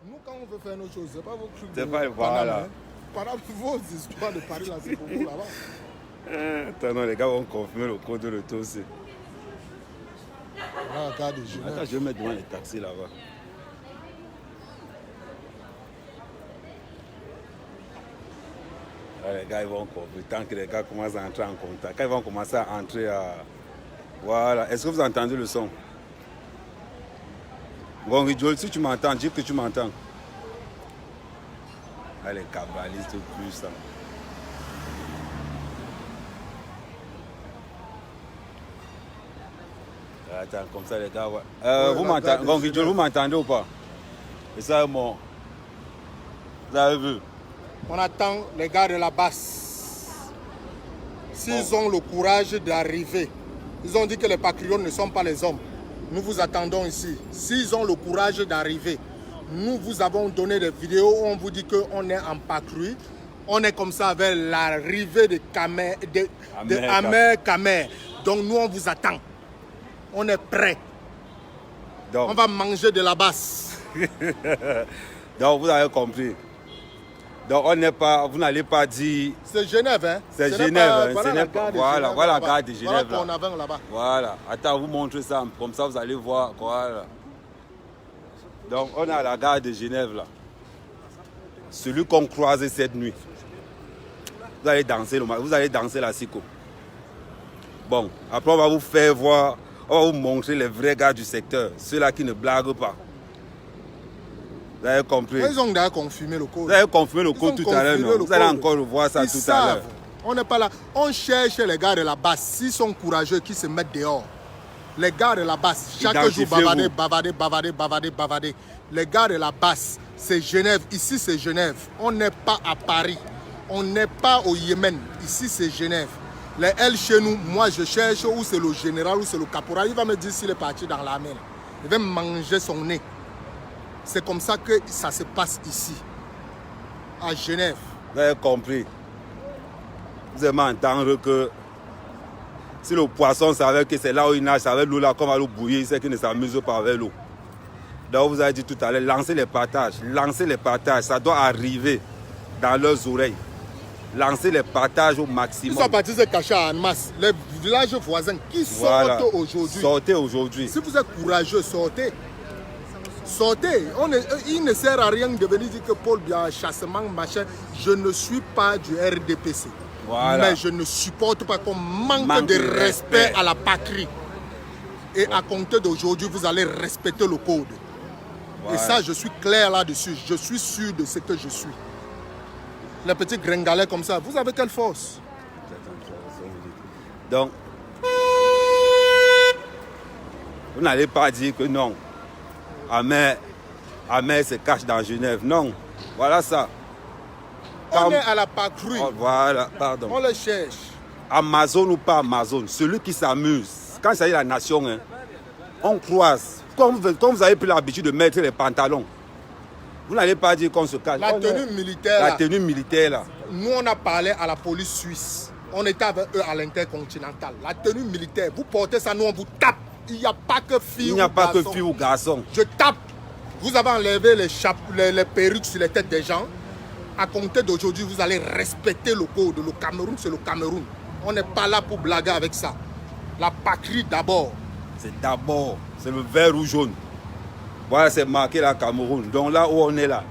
Nous, quand on veut faire nos choses, c'est pas vos trucs C'est de pas voilà. Pendant vos histoires de Paris, là, c'est pour vous là-bas. Attends, non, les gars vont confirmer le code de retour aussi. Voilà la gare de Genève. Attends, je vais mettre devant les taxis là-bas. Les gars, ils vont confirmer. Tant que les gars commencent à entrer en contact. Quand ils vont commencer à entrer à... Voilà. Est-ce que vous entendez le son? Bon, Joel, si tu m'entends, dis que tu m'entends. Ah, les cabalistes plus ça. Attends, comme ça les gars, ouais. Vous m'entendez? Bon, Joel, vous m'entendez ou pas? Et ça, bon. Vous avez vu? On attend les gars de la basse. S'ils ont le courage d'arriver, ils ont dit que les patriotes ne sont pas les hommes. Nous vous attendons ici. S'ils ont le courage d'arriver, nous vous avons donné des vidéos où on vous dit qu'on est en patrouille. On est comme ça avec l'arrivée de Amer Kamer. Donc nous, on vous attend. On est prêts. Donc, on va manger de la basse. Donc vous avez compris. Donc on n'est pas, vous n'allez pas dire... C'est Genève, hein? C'est Genève. Voilà la gare de Genève. Voilà qu'on avait là-bas. Voilà. Attends, vous montrez ça, comme ça vous allez voir. Voilà. Donc on est à la gare de Genève là. Celui qu'on croise cette nuit. Vous allez danser la sicko. Bon, après on va vous faire voir, on va vous montrer les vrais gars du secteur, ceux-là qui ne blaguent pas. Vous avez compris? Ils ont déjà confirmé le code. Vous avez confirmé le code tout à l'heure, non? Vous allez encore revoir ça tout à l'heure. On n'est pas là. On cherche les gars de la basse. S'ils sont courageux, qui se mettent dehors. Les gars de la basse, chaque jour, bavader. Les gars de la basse, c'est Genève. Ici, c'est Genève. On n'est pas à Paris. On n'est pas au Yémen. Ici, c'est Genève. Les L chez nous, moi, je cherche où c'est le général, où c'est le caporal. Il va me dire s'il est parti dans l'armée. Il va me manger son nez. C'est comme ça que ça se passe ici, à Genève. Vous avez compris. Vous aimez entendre que si le poisson savait que c'est là où il nage, avec l'eau là, comme à l'eau bouillir, il sait qu'il ne s'amuse pas avec l'eau. Donc vous avez dit tout à l'heure, lancez les partages, ça doit arriver dans leurs oreilles. Lancez les partages au maximum. Ils sont partis se cacher à Annemasse, les villages voisins qui sortent aujourd'hui. Sortez aujourd'hui. Si vous êtes courageux, sortez. Sortez. Il ne sert à rien de venir dire que Paul Biya, chassement, machin. Je ne suis pas du RDPC. Voilà. Mais je ne supporte pas qu'on manque de respect à la patrie. Et à compter d'aujourd'hui, vous allez respecter le code. Voilà. Et ça, je suis clair là-dessus. Je suis sûr de ce que je suis. Les petits gringalets comme ça, vous avez quelle force? Donc, vous n'allez pas dire que non. Amer se cache dans Genève. Non, voilà ça. On est à la patrouille. Oh, voilà, pardon. On le cherche. Amazon ou pas Amazon, celui qui s'amuse, quand il s'agit de la nation, hein, on croise. Comme vous avez pris l'habitude de mettre les pantalons, vous n'allez pas dire qu'on se cache. La tenue militaire. La tenue militaire là. Nous, on a parlé à la police suisse. On était avec eux à l'intercontinental. La tenue militaire, vous portez ça, nous on vous tape. Il n'y a pas que filles ou garçons. Il n'y a pas que filles ou garçons. Je tape. Vous avez enlevé les perruques sur les têtes des gens. À compter d'aujourd'hui, vous allez respecter le code. Le Cameroun, c'est le Cameroun. On n'est pas là pour blaguer avec ça. La patrie d'abord. C'est le vert ou jaune. Voilà, c'est marqué là, Cameroun. Donc là où on est là,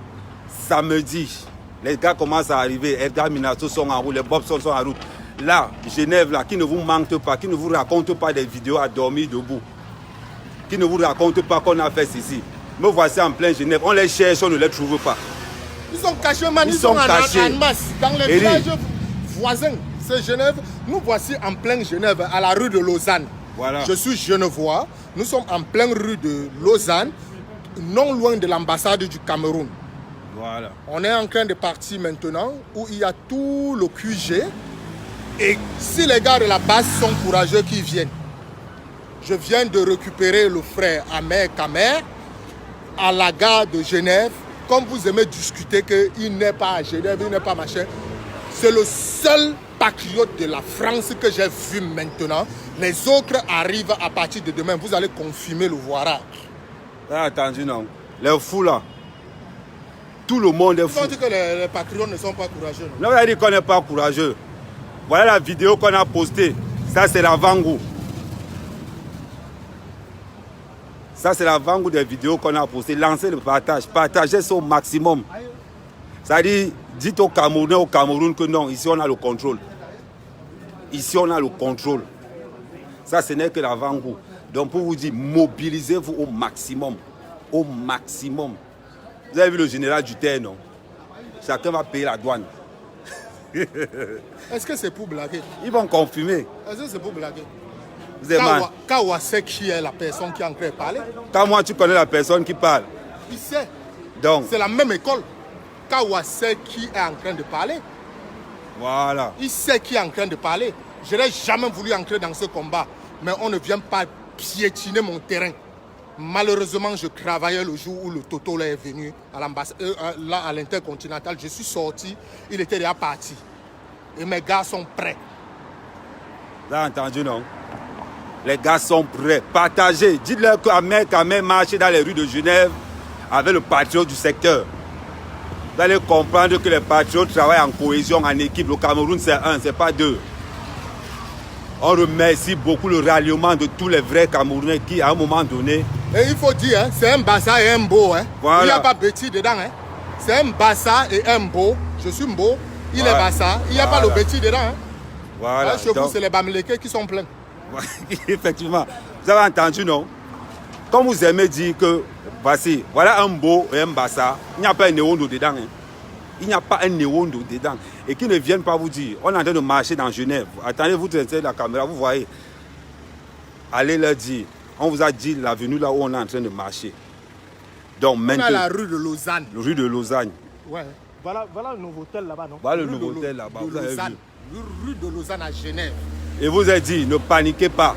samedi, les gars commencent à arriver. Edgar Minato sont en route, les Bobson sont en route. Là, Genève, là, qui ne vous manque pas, qui ne vous raconte pas des vidéos à dormir debout, qui ne vous raconte pas qu'on a fait ceci. Me voici en plein Genève, on les cherche, on ne les trouve pas. Ils sont cachés, man, ils sont cachés en masse, dans les villages voisins. C'est Genève, nous voici en plein Genève, à la rue de Lausanne. Voilà. Je suis genevois, nous sommes en pleine rue de Lausanne, non loin de l'ambassade du Cameroun. Voilà. On est en train de partir maintenant, où il y a tout le QG. Et si les gars de la base sont courageux qui viennent, je viens de récupérer le frère Amer Kamer à la gare de Genève. Comme vous aimez discuter qu'il n'est pas à Genève, il n'est pas machin, c'est le seul patriote de la France que j'ai vu maintenant. Les autres arrivent à partir de demain. Vous allez confirmer le voirage. Attendu non. Les fous là. Tout le monde est fou. Ils ont dit que les patriotes ne sont pas courageux. Non, on a dit qu'on n'est pas courageux. Voilà la vidéo qu'on a postée. Ça, c'est la Vangou. Ça, c'est la Vangou des vidéos qu'on a postées. Lancez le partage. Partagez ça au maximum. C'est-à-dire, dites aux Camerounais, au Cameroun que non, ici on a le contrôle. Ici on a le contrôle. Ça, ce n'est que la Vangou. Donc, pour vous dire, mobilisez-vous au maximum. Au maximum. Vous avez vu le général Duterre, non? Chacun va payer la douane. Est-ce que c'est pour blaguer? Ils vont confirmer. Est-ce que c'est pour blaguer? Kawa sait qui est la personne qui est en train de parler. Quand moi, tu connais la personne qui parle. Il sait. Donc, c'est la même école. Kawa sait qui est en train de parler. Voilà. Il sait qui est en train de parler. Je n'ai jamais voulu entrer dans ce combat. Mais on ne vient pas piétiner mon terrain. Malheureusement, je travaillais le jour où le Toto là est venu à l'ambassade, là à l'Intercontinental. Je suis sorti, il était déjà parti. Et mes gars sont prêts. Vous avez entendu, non? Les gars sont prêts. Partagez. Dites-leur qu'Ahmed marche dans les rues de Genève avec le patriote du secteur. Vous allez comprendre que les patriotes travaillent en cohésion, en équipe. Le Cameroun, c'est un, c'est pas deux. On remercie beaucoup le ralliement de tous les vrais Camerounais qui, à un moment donné... Et il faut dire, hein, c'est un Bassa et un Mbo. Hein. Voilà. Il n'y a pas Betty dedans. Hein. C'est un Bassa et un Mbo. Je suis Mbo, il est Bassa. Il n'y a pas le Betty dedans. Hein. Voilà. Chez vous, c'est les Bamileke qui sont pleins. Effectivement. Vous avez entendu, non? Comme vous aimez dire que, voici, voilà un Mbo et un Bassa, il n'y a pas un Néondo dedans. Hein. Il n'y a pas un Néondo dedans. Et qu'ils ne viennent pas vous dire, on est en train de marcher dans Genève. Attendez, vous traitez la caméra, vous voyez. Allez leur dire, on vous a dit l'avenue là où on est en train de marcher. Donc maintenant... On a la rue de Lausanne. La rue de Lausanne. Ouais. Voilà le nouveau hôtel là-bas, non? Voilà le nouveau hôtel là-bas, vous avez vu. Rue de Lausanne à Genève. Et vous avez dit, ne paniquez pas.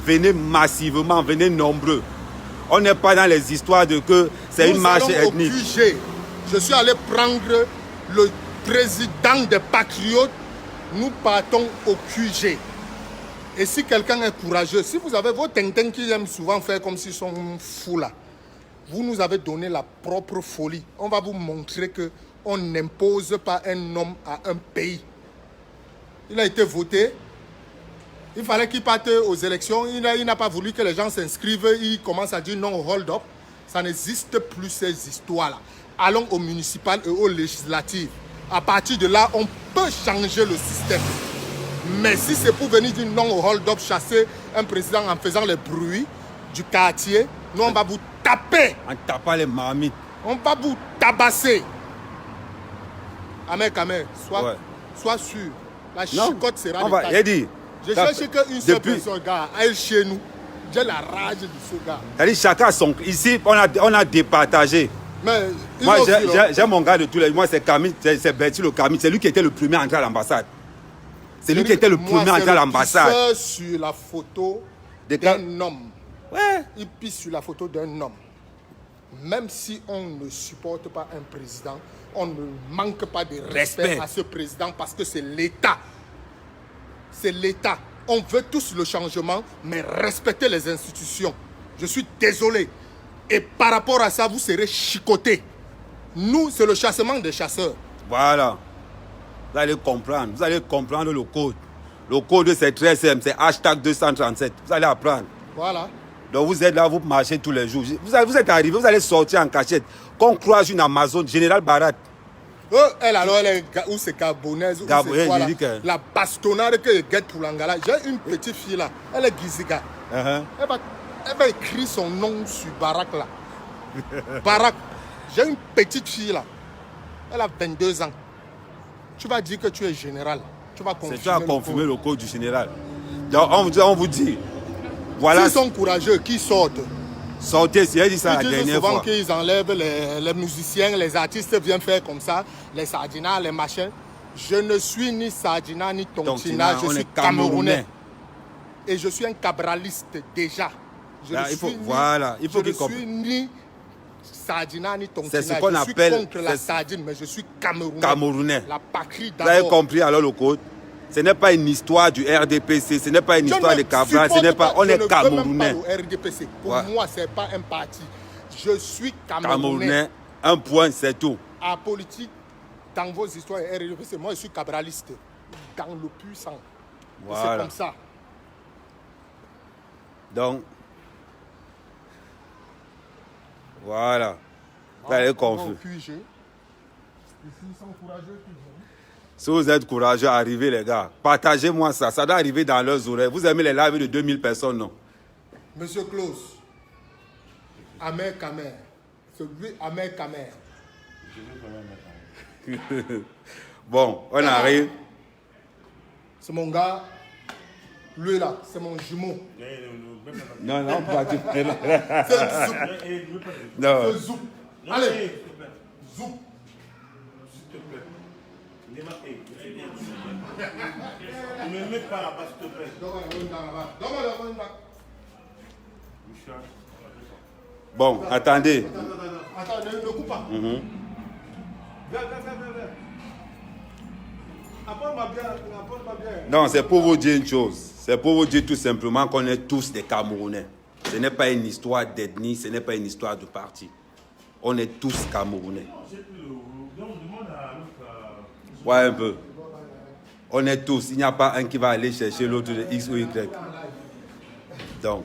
Venez massivement, venez nombreux. On n'est pas dans les histoires de que c'est une marche ethnique. Je suis allé prendre le président des Patriotes. Nous partons au QG. Et si quelqu'un est courageux, si vous avez vos tintins qui aiment souvent faire comme s'ils sont fous là, vous nous avez donné la propre folie. On va vous montrer qu'on n'impose pas un homme à un pays. Il a été voté. Il fallait qu'il parte aux élections. Il n'a pas voulu que les gens s'inscrivent. Il commence à dire non, hold up. Ça n'existe plus ces histoires-là. Allons aux municipales et aux législatives. À partir de là, on peut changer le système. Mais si c'est pour venir dire non au hold-up, chasser un président en faisant les bruits du quartier, nous on va vous taper. En tapant les marmites. On va vous tabasser. Ahmed Kamer, sois sûr. La chicotte sera de ta. Je cherche qu'une seule personne, gars, elle chez nous. J'ai la rage de ce gars. C'est-à-dire chacun son... Ici, on a départagé. Mais moi, j'ai mon gars de tous les... Moi, c'est Camille, c'est Bertie le Camille. C'est lui qui était le premier à entrer à l'ambassade. C'est lui qui était le premier à entrer à l'ambassade. Il pisse sur la photo d'un homme. Ouais. Il pisse sur la photo d'un homme. Même si on ne supporte pas un président, on ne manque pas de respect à ce président parce que c'est l'État. C'est l'État. On veut tous le changement, mais respectez les institutions. Je suis désolé. Et par rapport à ça, vous serez chicotés. Nous, c'est le chassement des chasseurs. Voilà. Vous allez comprendre le code. Le code, c'est très simple. C'est hashtag 237. Vous allez apprendre. Voilà. Donc vous êtes là, vous marchez tous les jours. Vous êtes arrivé, vous allez sortir en cachette. Qu'on croise une Amazon, Général Barat. Elle alors, elle est où c'est gabonaise, la bastonnade que Guette Poulangala. J'ai une petite fille là, elle est Giziga. Elle va écrire son nom sur Barak là. Barak. J'ai une petite fille là, elle a 22 ans. Tu vas dire que tu es général. Tu vas confirmer. C'est ça, confirmer le code du général. Donc on vous dit, voilà. S'ils sont courageux, qu'ils sortent. Sortez, c'est dit ça la dernière fois. Souvent qu'ils enlèvent les musiciens, les artistes viennent faire comme ça, les Sardina, les machins. Je ne suis ni Sardina ni Tontina, je suis Camerounais. Et je suis un cabraliste déjà. Je ne suis ni Sardina ni Tontina. C'est ce qu'on appelle. Je suis contre la sardine, mais je suis Camerounais. La patrie d'abord. Vous avez compris alors le code? Ce n'est pas une histoire du RDPC, ce n'est pas une histoire de Cabral, ce n'est pas... On est Camerounais. Pour moi, ce n'est pas un parti. Je suis Camerounais. Un point, c'est tout. à politique, dans vos histoires, parce que moi, je suis cabraliste. Dans le puissant. Voilà. C'est comme ça. Donc, voilà. Vous allez confus. Si vous êtes courageux, arrivez les gars. Partagez-moi ça. Ça doit arriver dans leurs oreilles. Vous aimez les lives de 2000 personnes, non? Monsieur Klaus, Amer Kamer. Celui Amer Kamer. Bon, on arrive. C'est mon gars. Lui là, c'est mon jumeau. Non, non, pas du tout. C'est un zoup. Non. C'est un zoup. Allez. Zoup. Ne me mets pas là-bas, s'il te plaît. Bon, attendez. Attends, ne coupe pas. Viens. Apporte-moi bien. Non, c'est pour vous dire une chose. C'est pour vous dire tout simplement qu'on est tous des Camerounais. Ce n'est pas une histoire d'ethnie, ce n'est pas une histoire de parti. On est tous Camerounais. Ouais, un peu. On est tous. Il n'y a pas un qui va aller chercher l'autre de X ou Y. Donc.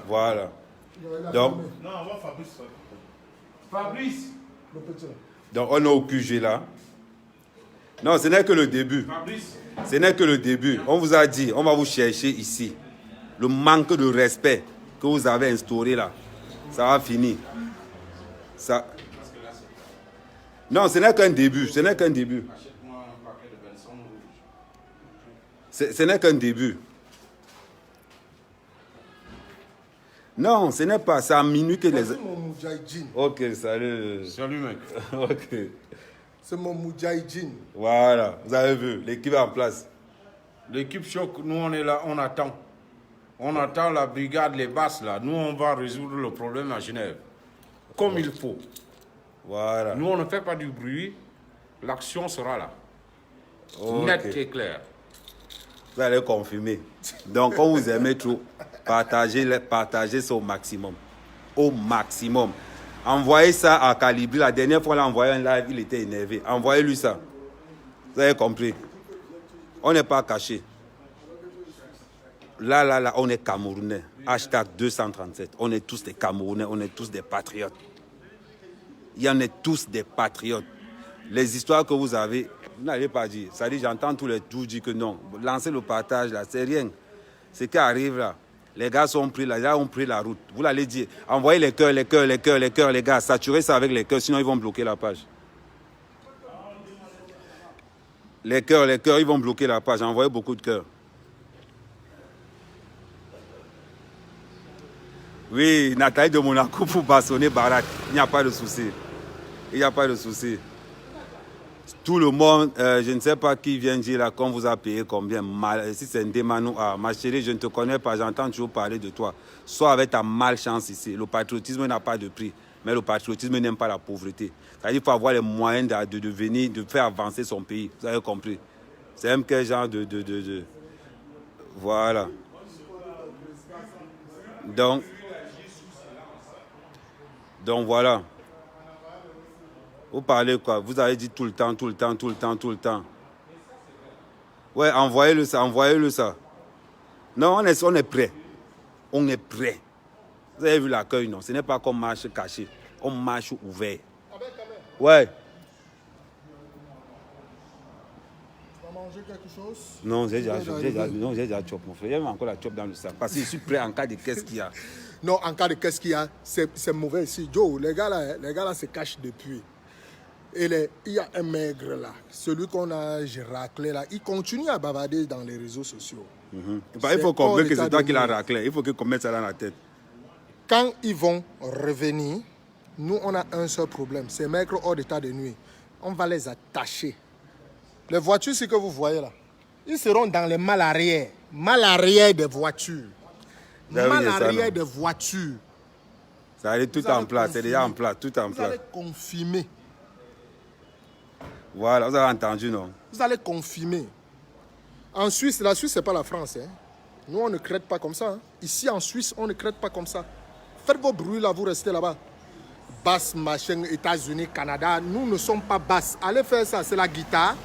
Voilà. Donc. Non, on va Fabrice. Fabrice. Le petit. Donc on est au QG là. Non, ce n'est que le début. Fabrice. Ce n'est que le début. On vous a dit, on va vous chercher ici. Le manque de respect que vous avez instauré là, ça va finir. Ça... Non, ce n'est qu'un début. Ce n'est qu'un début. Ce n'est qu'un début. Non, ce n'est pas. C'est à minuit que les... C'est mon Moudjahidine. Ok, salut. Salut, mec. Ok. C'est mon Moudjahidine. Voilà, vous avez vu, l'équipe est en place. L'équipe choc, nous on est là, on attend. On attend la brigade, les basses là. Nous on va résoudre le problème à Genève. Comme il faut. Voilà. Nous on ne fait pas du bruit. L'action sera là. Ok. Net et clair. Vous allez confirmer. Donc, quand vous aimez trop, partagez ça au maximum. Au maximum. Envoyez ça à Calibri. La dernière fois, on l'a envoyé un live, il était énervé. Envoyez-lui ça. Vous avez compris. On n'est pas caché. Là, on est Camerounais. Hashtag 237. On est tous des Camerounais, on est tous des patriotes. Il y en a tous des patriotes. Les histoires que vous avez, vous n'allez pas dire. Ça dit, j'entends tous les tours dire que non. Lancez le partage là, c'est rien. Ce qui arrive là, les gars sont pris là, ils ont pris la route. Vous l'allez dire, envoyez les cœurs, les gars, saturez ça avec les cœurs, sinon ils vont bloquer la page. Les cœurs, ils vont bloquer la page. Envoyez beaucoup de cœurs. Oui, Nathalie de Monaco pour bastonner Barak. Il n'y a pas de souci. Il n'y a pas de souci. Tout le monde, je ne sais pas qui vient dire là, qu'on vous a payé combien. Si c'est un démanou, ma chérie, je ne te connais pas, j'entends toujours parler de toi. Sois avec ta malchance ici. Le patriotisme n'a pas de prix, mais le patriotisme n'aime pas la pauvreté. C'est-à-dire qu'il faut avoir les moyens de venir, de faire avancer son pays. Vous avez compris? C'est même quel genre de... Voilà. Donc voilà. Vous parlez quoi? Vous avez dit tout le temps. Ouais, envoyez-le ça. Non, on est prêt. On est prêt. Vous avez vu l'accueil, non? Ce n'est pas comme marche caché. On marche ouvert. Ouais. Tu vas manger quelque chose? Non, j'ai déjà chop, mon frère. Il y a même encore la chop dans le sac. Parce que je suis prêt en cas de qu'est-ce qu'il y a. Non, en cas de qu'est-ce qu'il y a, c'est mauvais ici. Joe, les gars là se cachent depuis. Et il y a un maigre là, celui qu'on a raclé là, il continue à bavarder dans les réseaux sociaux. Bah, il faut comprendre que c'est toi qui l'as raclé. Il faut qu'on mette ça dans la tête. Quand ils vont revenir, nous on a un seul problème, ces maigres hors d'état de nuit. On va les attacher. Les voitures, c'est que vous voyez là, ils seront dans les malles arrière des voitures. Mal arrière des voitures. Ça allait tout en place, c'est déjà en place, tout en place. Vous allez confirmer. Voilà, vous avez entendu, non? Vous allez confirmer. En Suisse, la Suisse, ce n'est pas la France. Hein. Nous, on ne crête pas comme ça. Hein. Ici, en Suisse, on ne crête pas comme ça. Faites vos bruits là, vous restez là-bas. Basse, machin, États-Unis, Canada. Nous ne sommes pas basses. Allez faire ça, c'est la guitare.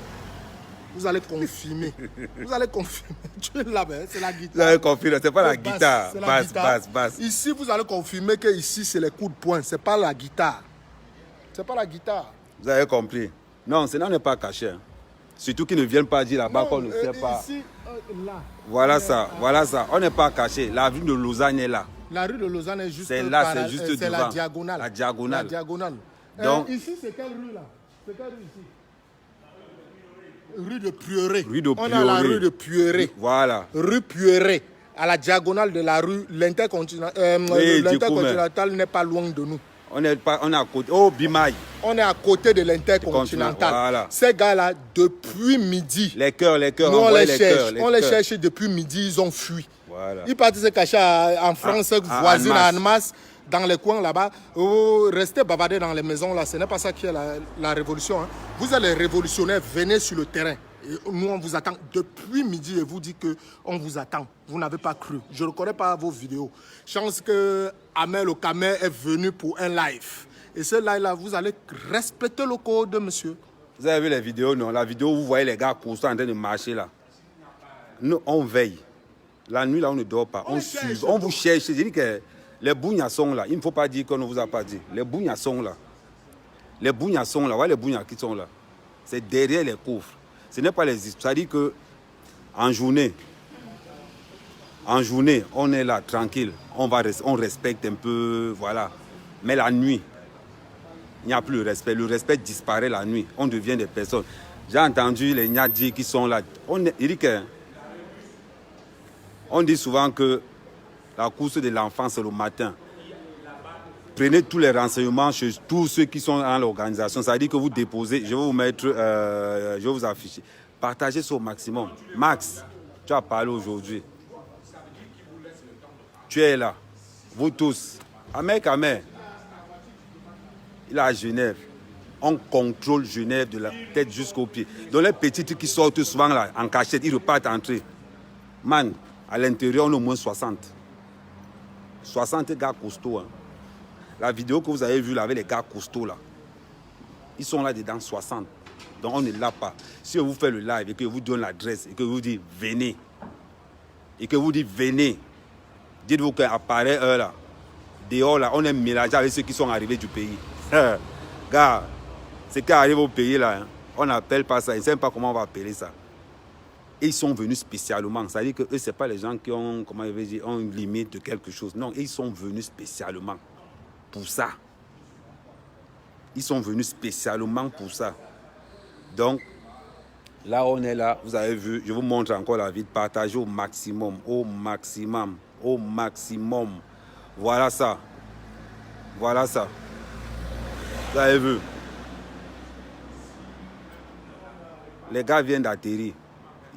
Vous allez confirmer. Vous allez confirmer. Tu es là-bas, c'est la guitare. Vous allez confirmer, c'est pas la guitare. Basse. Ici, vous allez confirmer que ici, c'est les coups de poing. C'est pas la guitare. C'est pas la guitare. Vous avez compris. Non, ce n'est pas caché. Hein. Surtout qu'ils ne viennent pas dire là-bas qu'on ne sait pas. Ici, là. Voilà ça. On n'est pas caché. La rue de Lausanne est là. La rue de Lausanne est juste c'est là, c'est juste devant. C'est la diagonale. La diagonale. La diagonale. Donc, ici, c'est quelle rue là? C'est quelle rue ici? Rue de Pueré. On est à la rue de Pueré. Voilà. Rue Pueré. À la diagonale de la rue, l'intercontinental n'est pas loin de nous. On est à côté. Oh, Bimaï. On est à côté de l'intercontinental. Voilà. Ces gars-là, depuis midi. Les cœurs. Nous, on les cherche. On les cherche depuis midi, ils ont fui. Voilà. Ils partent se cacher en France, voisine à Annemasse, dans les coins là-bas. Oh, restez bavarder dans les maisons là. Ce n'est pas ça qui est la révolution. Hein. Vous êtes les révolutionnaires, venez sur le terrain. Et nous, on vous attend depuis midi et vous dit qu'on vous attend. Vous n'avez pas cru. Je ne reconnais pas vos vidéos. Chance que Amel Okamer est venu pour un live. Et ce live-là, vous allez respecter le code, monsieur. Vous avez vu les vidéos, non? La vidéo où vous voyez les gars constant en train de marcher là. Nous, on veille. La nuit, là, on ne dort pas. On suit. On vous cherche. Je dis que les bougnas sont là. Il ne faut pas dire qu'on ne vous a pas dit. Les bougnas sont là. Les bougnas sont là. Voilà les bougnas qui sont là. C'est derrière les coffres. Ce n'est pas les histoires. C'est-à-dire qu'en journée, on est là, tranquille. On respecte un peu, voilà. Mais la nuit, il n'y a plus le respect. Le respect disparaît la nuit. On devient des personnes. J'ai entendu les Nyadji qui sont là. On dit souvent que la course de l'enfant, c'est le matin. Prenez tous les renseignements chez tous ceux qui sont dans l'organisation. Ça veut dire que vous déposez, je vais vous mettre, je vais vous afficher. Partagez ça au maximum. Max, tu as parlé aujourd'hui. Tu es là. Vous tous. Amer, il est à Genève. On contrôle Genève de la tête jusqu'aux pieds. Donc les petits qui sortent souvent là, en cachette, ils repartent entrer. Man, à l'intérieur, on est au moins 60. 60 gars costauds. Hein. La vidéo que vous avez vue là, avec les gars costauds là, ils sont là dedans 60. Donc on ne l'a pas. Si on vous fait le live et que vous donne l'adresse et que vous dites venez, dites-vous qu'apparaît eux là, dehors là, on est mélangé avec ceux qui sont arrivés du pays. Gars, ce qui arrive au pays là, hein, on n'appelle pas ça, ils ne savent pas comment on va appeler ça. Et ils sont venus spécialement. C'est-à-dire que eux, ce n'est pas les gens qui ont, comment je vais dire, ont une limite de quelque chose. Non, ils sont venus spécialement pour ça. Ils sont venus spécialement pour ça. Donc, là, on est là. Vous avez vu, je vous montre encore la vidéo. Partagez au maximum, au maximum, au maximum. Voilà ça. Voilà ça. Vous avez vu. Les gars viennent d'atterrir.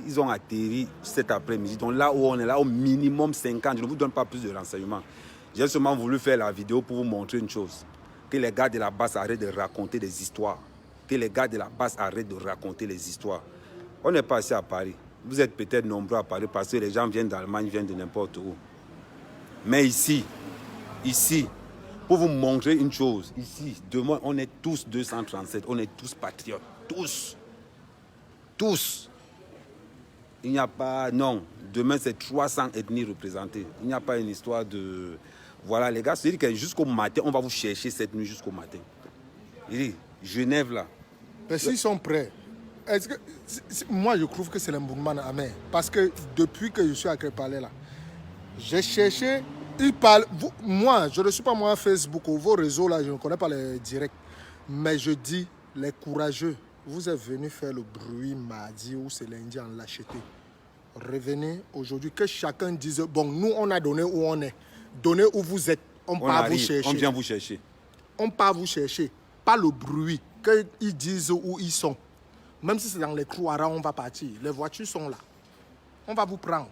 Ils ont atterri cet après-midi. Donc là où on est là, au minimum 50. Je ne vous donne pas plus de renseignements. J'ai seulement voulu faire la vidéo pour vous montrer une chose. Que les gars de la base arrêtent de raconter des histoires. Que les gars de la base arrêtent de raconter les histoires. On n'est pas ici à Paris. Vous êtes peut-être nombreux à Paris parce que les gens viennent d'Allemagne, viennent de n'importe où. Mais ici, pour vous montrer une chose, ici, demain, on est tous 237. On est tous patriotes. Tous. Il n'y a pas... Non. Demain, c'est 300 ethnies représentées. Il n'y a pas une histoire de... Voilà, les gars, c'est-à-dire que jusqu'au matin, on va vous chercher cette nuit jusqu'au matin. Il dit, Genève, là. Mais s'ils sont prêts, est-ce que... Moi, je trouve que c'est l'embournement amer. Parce que depuis que je suis à Crépalais, là, j'ai cherché... Ils parlent... Moi, je ne suis pas moi Facebook ou vos réseaux, là, je ne connais pas les directs. Mais je dis, les courageux, vous êtes venus faire le bruit mardi où c'est lundi en lâcheté. Revenez aujourd'hui, que chacun dise, bon, nous, on a donné où on est. Donnez où vous êtes. On part vous chercher. On vient vous chercher. On part vous chercher. Pas le bruit. Qu'ils disent où ils sont. Même si c'est dans les Krouara, on va partir. Les voitures sont là. On va vous prendre.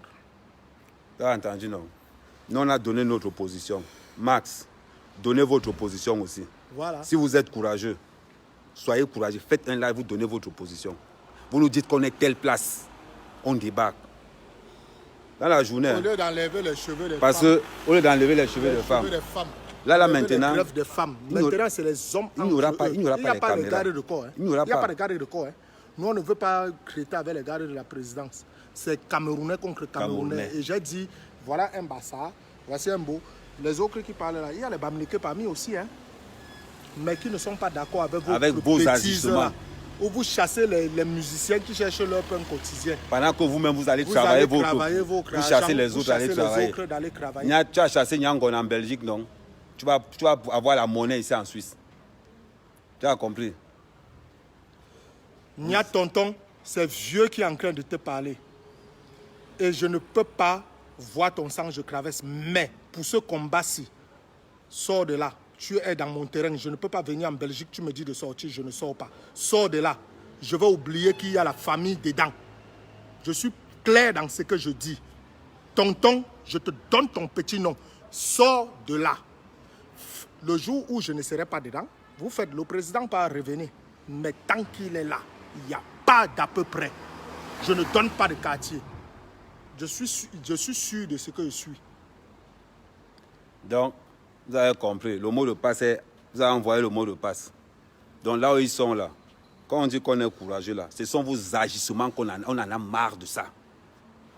Tu as entendu, non? Nous, on a donné notre position. Max, donnez votre position aussi. Voilà. Si vous êtes courageux, soyez courageux. Faites un live, vous donnez votre position. Vous nous dites qu'on est telle place. On débarque. Dans la journée. Au lieu d'enlever les cheveux des Parce femmes. que, au lieu d'enlever les cheveux des femmes. Là, maintenant. Les femmes. Maintenant, c'est les hommes. Il n'y aura pas, il n'y a pas de garde de corps. Il n'y aura pas de garde de corps. Nous, on ne veut pas traiter avec les gardes de la présidence. C'est Camerounais contre Camerounais. Et j'ai dit, voilà un Bassa, voici un beau. Les autres qui parlent là, il y a les Bamileke parmi aussi, hein, mais qui ne sont pas d'accord avec vos ajustements. Où vous chassez les musiciens qui cherchent leur pain quotidien. Pendant que vous-même, vous allez travailler vous chassez les autres d'aller travailler. Tu as chassé Nyangon en Belgique, non? Tu vas avoir la monnaie ici en Suisse. Tu as compris? Nya tonton, c'est vieux qui est en train de te parler. Et je ne peux pas voir ton sang, je traverse. Mais pour ce combat-ci, sors de là. Tu es dans mon terrain. Je ne peux pas venir en Belgique. Tu me dis de sortir, je ne sors pas. Sors de là. Je vais oublier qu'il y a la famille dedans. Je suis clair dans ce que je dis. Tonton, je te donne ton petit nom. Sors de là. Le jour où je ne serai pas dedans, vous faites le président pas revenir. Mais tant qu'il est là, il n'y a pas d'à peu près. Je ne donne pas de quartier. Je suis sûr de ce que je suis. Donc, vous avez compris. Le mot de passe, vous avez envoyé le mot de passe. Donc là où ils sont là, quand on dit qu'on est courageux là, ce sont vos agissements qu'on en a marre de ça.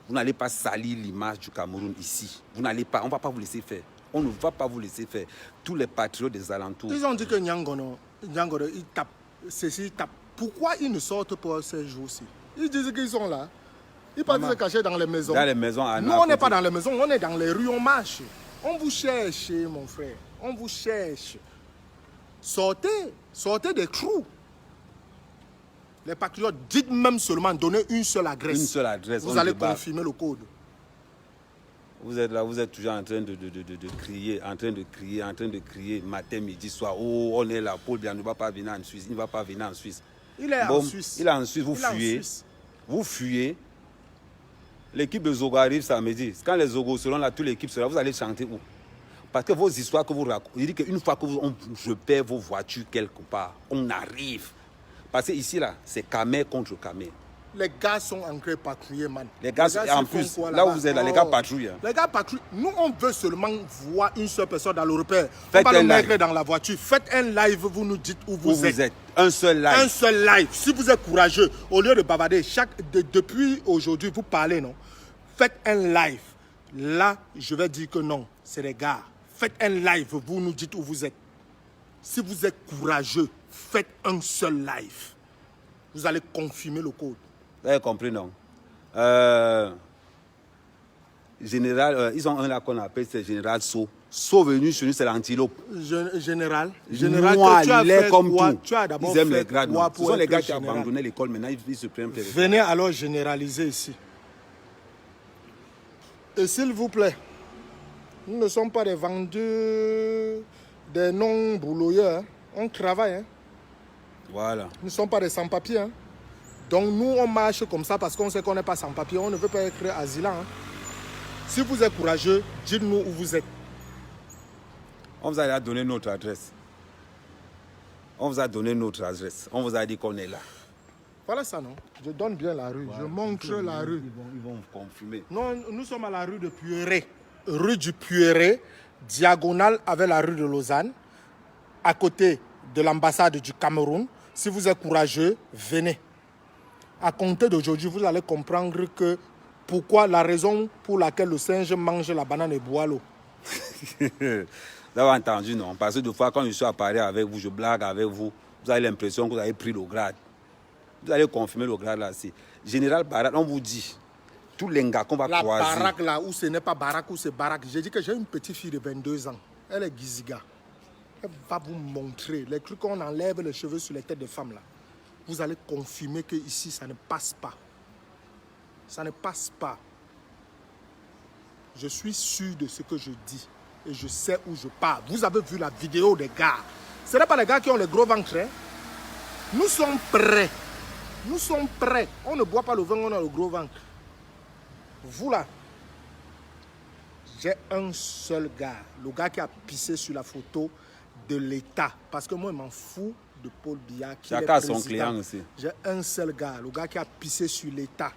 Vous n'allez pas salir l'image du Cameroun ici. Vous n'allez pas, on ne va pas vous laisser faire. On ne va pas vous laisser faire. Tous les patriotes des alentours. Ils ont dit que Nyangono, ils tapent, ceci, tapent. Pourquoi ils ne sortent pas ces jours-ci? Ils disent qu'ils sont là. Ils partent se cacher dans les maisons. Dans les maisons. Nous, on n'est pas dans les maisons, on est dans les rues, on marche. On vous cherche, mon frère. On vous cherche. Sortez des trous. Les patriotes, dites même seulement, donnez une seule adresse. Une seule adresse. Vous allez confirmer le code. Vous êtes là, vous êtes toujours en train de crier, matin, midi, soir. Oh, on est là, Paul Biya ne va pas venir en Suisse. Il ne va pas venir en Suisse. Il est en Suisse. Il est en Suisse, vous fuyez. Vous fuyez. L'équipe de Zogo arrive samedi. Quand les Zogo seront là, toute l'équipe sera là, vous allez chanter où? Parce que vos histoires que vous racontez, il dit qu'une fois que je perds vos voitures quelque part, on arrive. Parce que ici, là, c'est Camer contre Camer. Les gars sont en train de patrouiller, man. Les gars en plus, là où vous êtes là, les gars patrouillent. Hein. Les gars patrouillent. Nous, on veut seulement voir une seule personne dans le repère. On va le mettre dans la voiture. Faites un live, vous nous dites où vous êtes. Un seul live. Un seul live. Si vous êtes courageux, au lieu de bavarder, depuis aujourd'hui, vous parlez, non? Faites un live. Là, je vais dire que non, c'est les gars. Faites un live, vous nous dites où vous êtes. Si vous êtes courageux, faites un seul live. Vous allez confirmer le code. Vous avez compris, non? Général, ils ont un là qu'on appelle, c'est Général So. So venu chez nous, c'est l'antilope. Général, moi, tu as il est fait comme quoi? tout. Tu as d'abord ils aiment fait les grades. quoi Ce sont les gars qui ont abandonné l'école, maintenant ils se prennent. Venez alors généraliser ici. Et s'il vous plaît, nous ne sommes pas des vendeurs, des non-bouloyeurs. Hein. On travaille. Hein. Voilà. Nous ne sommes pas des sans-papiers. Hein. Donc nous, on marche comme ça parce qu'on sait qu'on n'est pas sans-papiers. On ne veut pas être asylant. Hein. Si vous êtes courageux, dites-nous où vous êtes. On vous a donné notre adresse. On vous a donné notre adresse. On vous a dit qu'on est là. Voilà ça, non? Je donne bien la rue. Voilà, je montre la rue. Ils vont vous confirmer. Non, nous sommes à la rue de Puéré. Rue du Puéré, diagonale avec la rue de Lausanne, à côté de l'ambassade du Cameroun. Si vous êtes courageux, venez. À compter d'aujourd'hui, vous allez comprendre que pourquoi la raison pour laquelle le singe mange la banane et boit l'eau. Vous avez entendu, non? Parce que des fois, quand je suis à Paris avec vous, je blague avec vous, vous avez l'impression que vous avez pris le grade. Vous allez confirmer le grade là. Général Barat, on vous dit, tous les gars qu'on va croiser. La baraque là, où ce n'est pas baraque, où c'est baraque. J'ai dit que j'ai une petite fille de 22 ans. Elle est Giziga. Elle va vous montrer les trucs qu'on enlève les cheveux sur les têtes des femmes là. Vous allez confirmer que ici ça ne passe pas. Ça ne passe pas. Je suis sûr de ce que je dis. Et je sais où je pars. Vous avez vu la vidéo des gars. Ce n'est pas les gars qui ont les gros ventres. Hein? Nous sommes prêts. Nous sommes prêts. On ne boit pas le vin, on a le gros ventre. Vous là, j'ai un seul gars. Le gars qui a pissé sur la photo de l'État. Parce que moi, je m'en fous de Paul Biya qui est président. Son client aussi. J'ai un seul gars. Le gars qui a pissé sur l'État.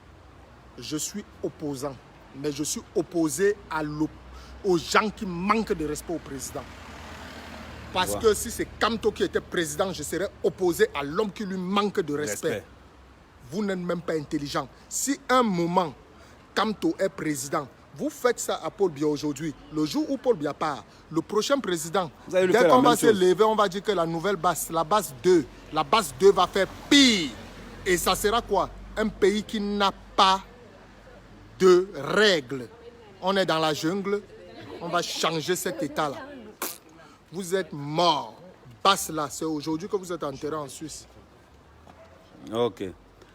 Je suis opposant. mais je suis opposé aux gens qui manquent de respect au président. Parce que si c'est Kamto qui était président, je serais opposé à l'homme qui lui manque de respect. Vous n'êtes même pas intelligent. Si un moment, Kamto est président, vous faites ça à Paul Biya aujourd'hui, le jour où Paul Biya part, le prochain président, dès qu'on va se lever, on va dire que la nouvelle base, la base 2 va faire pire. Et ça sera quoi? Un pays qui n'a pas de règles. On est dans la jungle, on va changer cet état-là. Vous êtes morts. Basse là, c'est aujourd'hui que vous êtes enterrés en Suisse. Ok.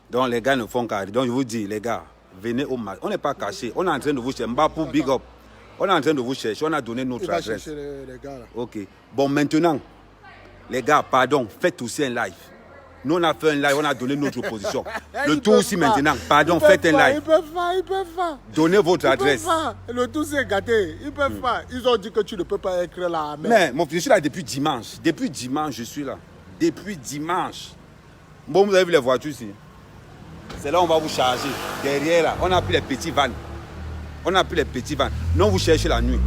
Donc les gars ne font qu'à dire. Donc je vous dis, les gars, venez au match. On n'est pas cachés. On est en train de vous chercher. Mbapou, big up. On est en train de vous chercher. On a donné notre adresse. Il va chercher les gars là. Ok. Bon, maintenant, les gars, pardon, faites aussi un live. Nous, on a fait un live, on a donné notre position. Le tout aussi maintenant, pardon, faites un live. Ils peuvent pas. Donnez votre adresse. Le tout c'est gâté. Ils peuvent pas. Ils ont dit que tu ne peux pas écrire là. Mais je suis là depuis dimanche. Depuis dimanche, je suis là. Depuis dimanche. Bon, vous avez vu les voitures ici. C'est là où on va vous charger. Derrière là, on a pris les petits vannes. Non, vous cherchez la nuit.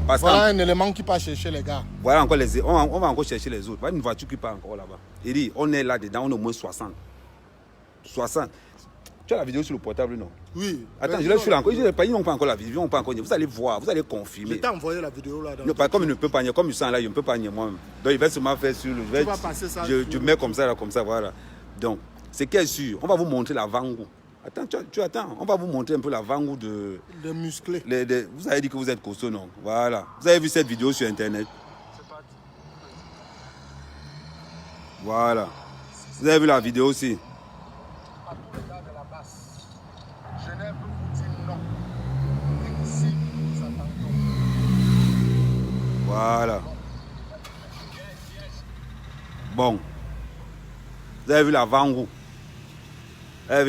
Voilà un élément qui part chercher les gars. Voilà encore on va encore chercher les autres. Voilà une voiture qui part encore là-bas. Il dit, on est là dedans, on est au moins 60. 60. Tu as la vidéo sur le portable, non? Oui. Attends, je l'ai sur encore. Ils n'ont pas encore la vidéo, pas encore. Vous allez voir, vous allez confirmer. Je t'ai envoyé la vidéo là. Non, pas comme il ne peut pas nier, comme il sent là, il ne peut pas nier moi-même. Donc il va seulement faire sur le. Tu vas passer ça. Je mets comme ça, voilà. Donc, c'est qu'est sûr, on va vous montrer l'avant-goût. Attends, tu attends, on va vous montrer un peu l'avant-goût de... Les musclés. Vous avez dit que vous êtes costaud, non? Voilà. Vous avez vu cette vidéo sur Internet? Voilà. Vous avez vu la vidéo aussi? Genève vous dit non. Et ici, nous attendons. Voilà. Bon. Vous avez vu l'avant-goût?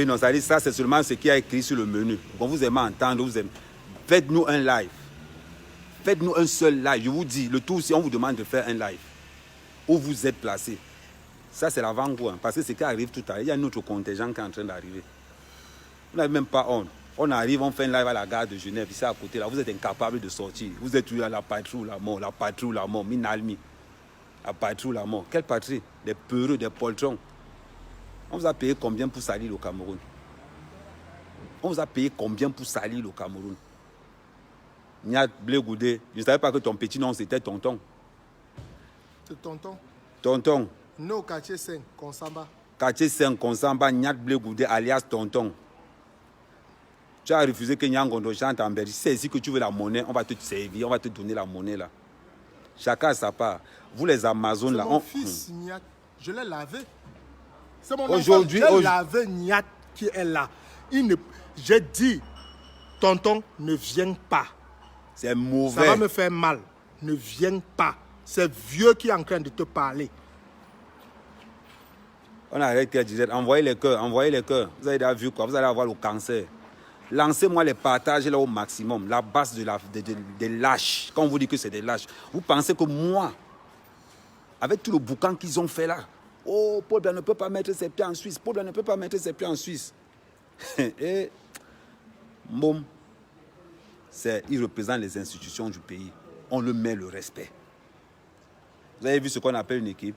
Non, ça dit ça, c'est seulement ce qui est écrit sur le menu. Bon, vous aimez entendre, vous aimez. Faites-nous un live. Faites-nous un seul live. Je vous dis, le tout, si on vous demande de faire un live, où vous êtes placé. Ça, c'est l'avant-goût. Hein, parce que ce qui arrive tout à l'heure, il y a un autre contingent qui est en train d'arriver. Vous n'avez même pas honte. On arrive, on fait un live à la gare de Genève, ici à côté, là. Vous êtes incapable de sortir. Vous êtes toujours à la patrouille, la mort, Minalmi. La patrouille, la mort. Quelle patrie? Des peureux, des poltrons. On vous a payé combien pour salir le Cameroun? On vous a payé combien pour salir le Cameroun? Niat Blé Goudé, je ne savais pas que ton petit nom c'était Tonton. C'est Tonton? Tonton. Non, quartier 5, Konsamba. Quartier 5, Konsamba, Niat Blé Goudé, alias Tonton. Tu as refusé que Nyangondo chante en Belgique. C'est ici que tu veux la monnaie, on va te servir, on va te donner la monnaie là. Chacun a sa part. Vous les Amazones là. Mon fils, Niat, je l'ai lavé. C'est mon aujourd'hui, enfant, j'ai lavé Niat qui est là. J'ai dit, tonton, ne viens pas. C'est mauvais. Ça va me faire mal. Ne viens pas. C'est vieux qui est en train de te parler. On arrête qu'elle disait, envoyez les cœurs, envoyez les cœurs. Vous avez déjà vu quoi? Vous allez avoir le cancer. Lancez-moi les partages là au maximum. La base des lâches. Quand on vous dit que c'est des lâches, vous pensez que moi, avec tout le boucan qu'ils ont fait là, oh, Paul Biya ne peut pas mettre ses pieds en Suisse. Paul Biya ne peut pas mettre ses pieds en Suisse. Et, bon, il représente les institutions du pays. On le met le respect. Vous avez vu ce qu'on appelle une équipe?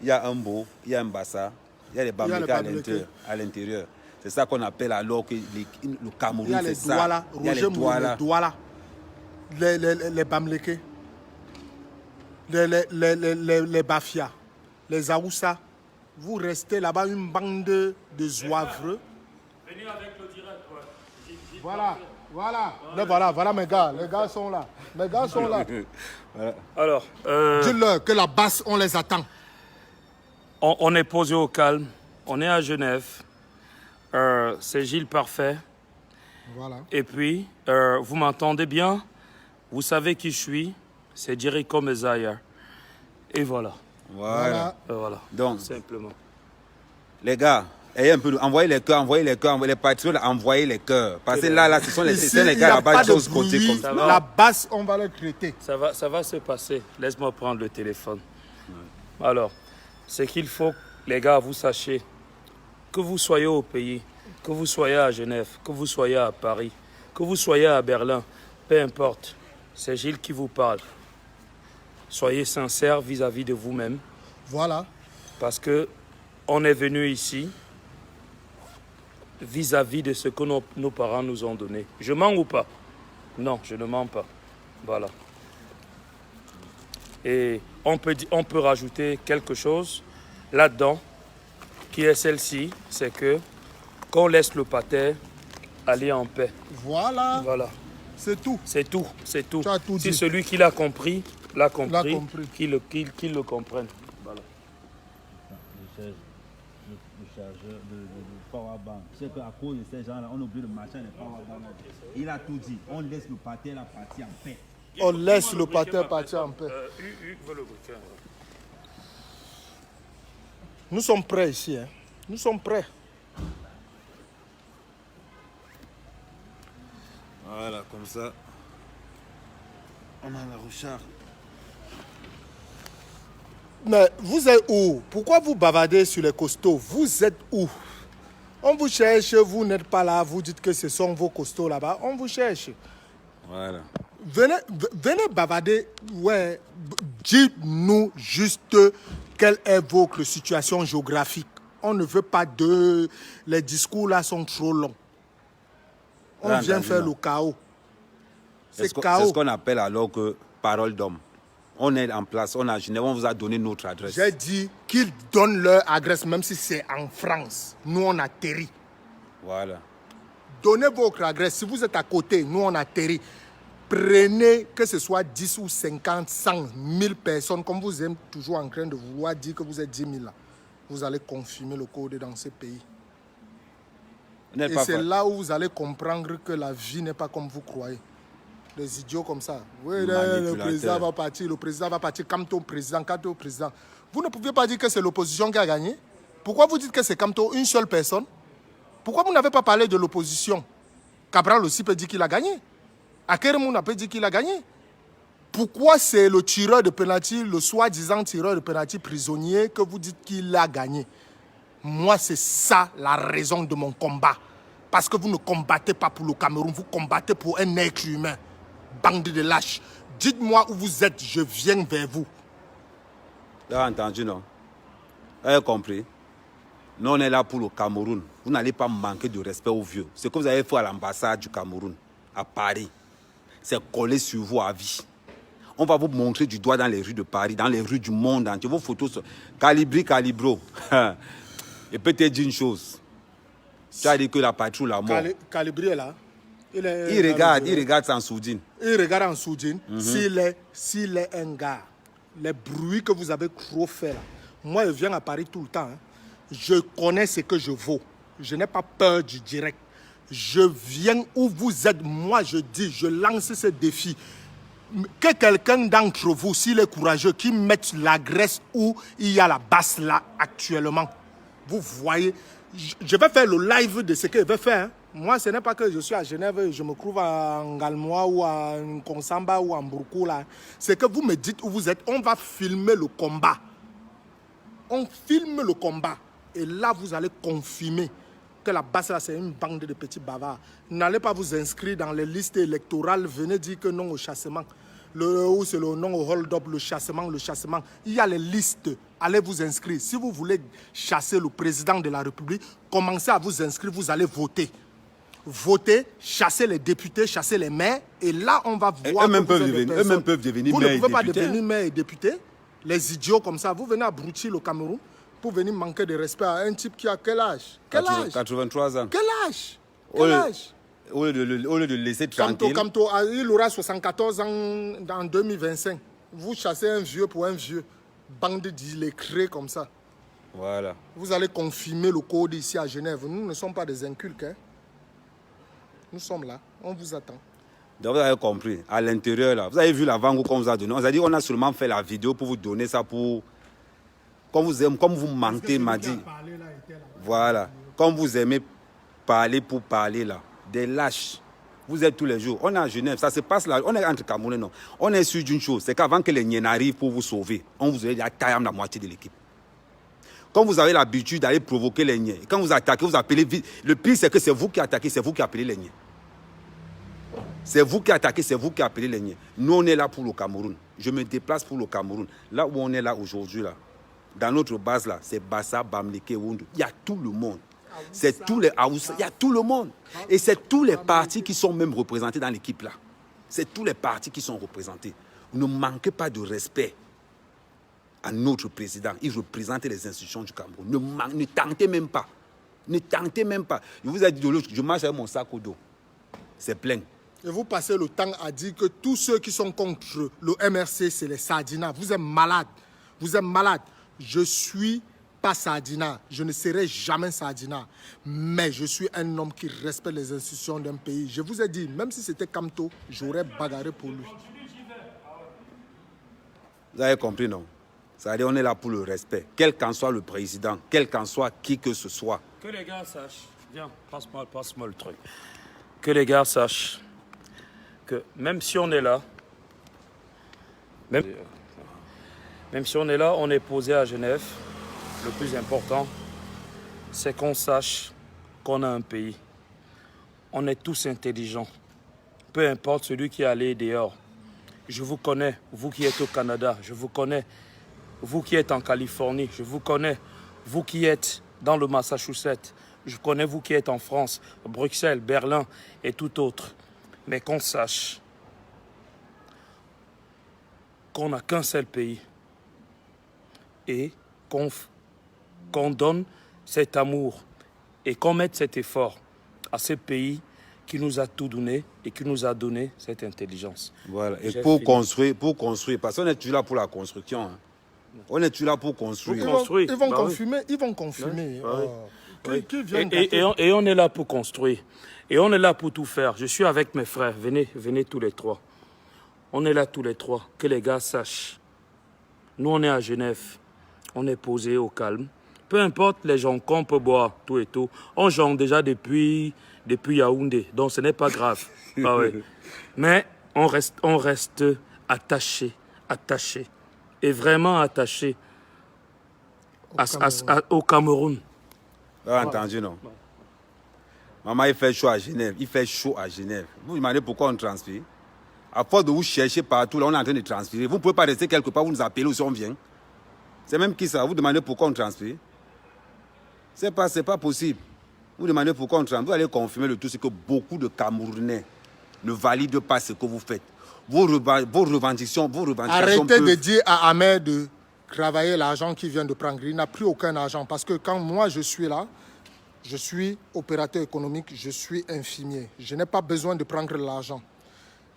Il y a un Mbo, il y a un Bassa, il y a les Bamileke à l'intérieur. C'est ça qu'on appelle alors que le Cameroun, c'est ça. Il y a les Douala, les Bamileke, les Bafia, les Aoussa. Vous restez là-bas, une bande de zouavreux. Venez avec le direct, ouais. Voilà mes gars. Les gars sont là. Alors, dis-leur que la basse, on les attend. on est posé au calme. On est à Genève. C'est Gilles Parfait. Voilà. Et puis, vous m'entendez bien? Vous savez qui je suis? C'est Jericho Messiah. Et voilà. Voilà. Donc, simplement. Les gars, envoyez les cœurs, les patriotes, envoyez les cœurs. Parce que là, ce sont les gars là-bas qui sont côté comme ça. La basse, on va les traiter. Ça va se passer. Laisse-moi prendre le téléphone. Ouais. Alors, c'est qu'il faut, les gars, vous sachiez, que vous soyez au pays, que vous soyez à Genève, que vous soyez à Paris, Que vous soyez à Berlin, peu importe, c'est Gilles qui vous parle. Soyez sincère vis-à-vis de vous-même. Voilà. Parce que on est venu ici vis-à-vis de ce que nos parents nous ont donné. Je mens ou pas? Non, je ne mens pas. Voilà. Et on peut rajouter quelque chose là-dedans, qui est celle-ci, c'est que qu'on laisse le pater aller en paix. Voilà. Voilà. C'est tout. C'est tout, c'est tout. Tu as tout Si dit. celui qui l'a compris, compris. qu'il le comprenne. Voilà. Le chargeur de Powerbank. C'est qu'à cause de ces gens-là, on oublie le machin de Powerbank. Il a tout dit. On laisse le pater la partie en paix. On laisse le pater partir en paix. Nous sommes prêts ici. Hein. Nous sommes prêts. Voilà, comme ça. On a la recharge. Mais vous êtes où? Pourquoi vous bavardez sur les costauds? Vous êtes où? On vous cherche, vous n'êtes pas là, vous dites que ce sont vos costauds là-bas. On vous cherche. Voilà. Venez bavarder. Ouais, dites-nous juste quelle est votre situation géographique. On ne veut pas de... Les discours là sont trop longs. On vient faire le chaos. C'est chaos. C'est ce qu'on appelle alors que parole d'homme. On est en place, on est à Genève, on vous a donné notre adresse. J'ai dit qu'ils donnent leur adresse, même si c'est en France. Nous, on atterrit. Voilà. Donnez votre adresse. Si vous êtes à côté, nous, on atterrit. Prenez, que ce soit 10 ou 50, 100, 1000 personnes, comme vous êtes toujours en train de vouloir dire que vous êtes 10 000 là. Vous allez confirmer le code dans ce pays. Et c'est là où vous allez comprendre que la vie n'est pas comme vous croyez. Des idiots comme ça. Oui, le président va partir, Kamto président. Vous ne pouvez pas dire que c'est l'opposition qui a gagné. Pourquoi vous dites que c'est Kamto, une seule personne? Pourquoi vous n'avez pas parlé de l'opposition? Cabral aussi peut dire qu'il a gagné. Akeremouna peut dire qu'il a gagné. Pourquoi c'est le tireur de penalty, le soi-disant tireur de penalty prisonnier, que vous dites qu'il a gagné? Moi, c'est ça la raison de mon combat. Parce que vous ne combattez pas pour le Cameroun, vous combattez pour un être humain. Bande de lâches. Dites-moi où vous êtes, je viens vers vous. Vous avez entendu, non? Vous avez compris? Nous, on est là pour le Cameroun. Vous n'allez pas manquer de respect aux vieux. Ce que vous avez fait à l'ambassade du Cameroun, à Paris, c'est coller sur vous à vie. On va vous montrer du doigt dans les rues de Paris, dans les rues du monde entier. Vos photos sont Calibro. Et peut-être dire une chose. Tu as dit que la patrouille a mort. Calibri est là. Il regarde en sourdine. Il regarde en sourdine. S'il est un gars, les bruits que vous avez trop fait là. Moi, je viens à Paris tout le temps. Hein. Je connais ce que je vaux. Je n'ai pas peur du direct. Je viens où vous êtes. Moi, je dis, je lance ce défi. Que quelqu'un d'entre vous, s'il est courageux, qui mette la Grèce où il y a la basse là actuellement. Vous voyez, je vais faire le live de ce que je vais faire. Hein. Moi, ce n'est pas que je suis à Genève, je me trouve en Galmois ou à Konsamba ou en Bourkou là. C'est que vous me dites où vous êtes. On va filmer le combat. On filme le combat. Et là, vous allez confirmer que la basse là, c'est une bande de petits bavards. N'allez pas vous inscrire dans les listes électorales. Venez dire que non au chassement. Ou c'est le non au hold-up, le chassement. Il y a les listes. Allez vous inscrire. Si vous voulez chasser le président de la République, commencez à vous inscrire, vous allez voter. Votez, chasser les députés, chasser les maires. Et là, on va voir... Eux-mêmes peuvent devenir maires et députés. Vous ne pouvez pas devenir maire et député. Les idiots comme ça, vous venez abrutir le Cameroun pour venir manquer de respect à un type qui a quel âge? 83 ans. Quel âge? Quel âge? Au lieu de le laisser tranquille. Kamto, il aura 74 ans en 2025. Vous chassez un vieux pour un vieux. Bande d'illettrés comme ça. Voilà. Vous allez confirmer le code ici à Genève. Nous ne sommes pas des incultes. Hein. Nous sommes là. On vous attend. Donc vous avez compris. À l'intérieur, là, vous avez vu l'avant-goût qu'on vous a donné. On a dit qu'on a seulement fait la vidéo pour vous donner ça pour... Comme vous mentez, m'a dit. Voilà. Comme vous aimez parler pour parler là. Des lâches. Vous êtes tous les jours. On est à Genève, ça se passe là. On est entre Camerounais, non. On est sûr d'une chose, c'est qu'avant que les Niens arrivent pour vous sauver, on vous a taillé la moitié de l'équipe. Quand vous avez l'habitude d'aller provoquer les Niens, quand vous attaquez, vous appelez vite. Le pire, c'est que c'est vous qui attaquez, c'est vous qui appelez les Niens. C'est vous qui attaquez, c'est vous qui appelez les niais. Nous, on est là pour le Cameroun. Je me déplace pour le Cameroun. Là où on est là aujourd'hui, là, dans notre base, là, c'est Bassa, Bamleke, Wundu. Il y a tout le monde. C'est tous les Aoussa, il y a tout le monde. Et c'est tous les partis qui sont même représentés dans l'équipe là. C'est tous les partis qui sont représentés. Ne manquez pas de respect à notre président. Il représente les institutions du Cameroun. Ne tentez même pas. Ne tentez même pas. Je vous ai dit de l'autre, je marche avec mon sac au dos. C'est plein. Et vous passez le temps à dire que tous ceux qui sont contre le MRC, c'est les Sardina. Vous êtes malade. Vous êtes malade. Je suis pas Sardina. Je ne serai jamais Sardina. Mais je suis un homme qui respecte les institutions d'un pays. Je vous ai dit, même si c'était Kamto, j'aurais bagarré pour lui. Vous avez compris, non? C'est-à-dire on est là pour le respect. Quel qu'en soit le président, quel qu'en soit qui que ce soit. Que les gars sachent. Viens, passe-moi le truc. Que les gars sachent que même si on est là, même si on est là, on est posé à Genève. Le plus important, c'est qu'on sache qu'on a un pays. On est tous intelligents. Peu importe celui qui est allé dehors. Je vous connais, vous qui êtes au Canada. Je vous connais, vous qui êtes en Californie. Je vous connais, vous qui êtes dans le Massachusetts. Je connais vous qui êtes en France, Bruxelles, Berlin et tout autre. Mais qu'on sache qu'on n'a qu'un seul pays et qu'on donne cet amour et qu'on mette cet effort à ce pays qui nous a tout donné et qui nous a donné cette intelligence. Voilà. Et pour construire, parce qu'on est toujours là pour la construction. Hein. On est toujours là pour construire. Ils vont confirmer. Ils vont confirmer. Et on est là pour construire. Et on est là pour tout faire. Je suis avec mes frères. Venez tous les trois. On est là tous les trois. Que les gars sachent. Nous, on est à Genève. On est posé au calme. Peu importe les gens qu'on peut boire, tout et tout. On jongle déjà depuis Yaoundé. Donc, ce n'est pas grave. Ah ouais. Mais on reste attaché. Et vraiment attaché au Cameroun. Entendu, non? Maman, il fait chaud à Genève. Vous vous demandez pourquoi on transpire? À force de vous chercher partout, là, on est en train de transpirer. Vous ne pouvez pas rester quelque part, vous nous appelez ou si on vient. C'est même qui ça? Vous demandez pourquoi on transpire? C'est pas possible. Vous demandez pourquoi on transpire. Vous allez confirmer le tout, c'est que beaucoup de Camerounais ne valident pas ce que vous faites. Vos revendications Arrêtez de dire à Ahmed de travailler l'argent qu'il vient de prendre. Il n'a plus aucun argent. Parce que quand moi je suis là, je suis opérateur économique, je suis infirmier. Je n'ai pas besoin de prendre l'argent.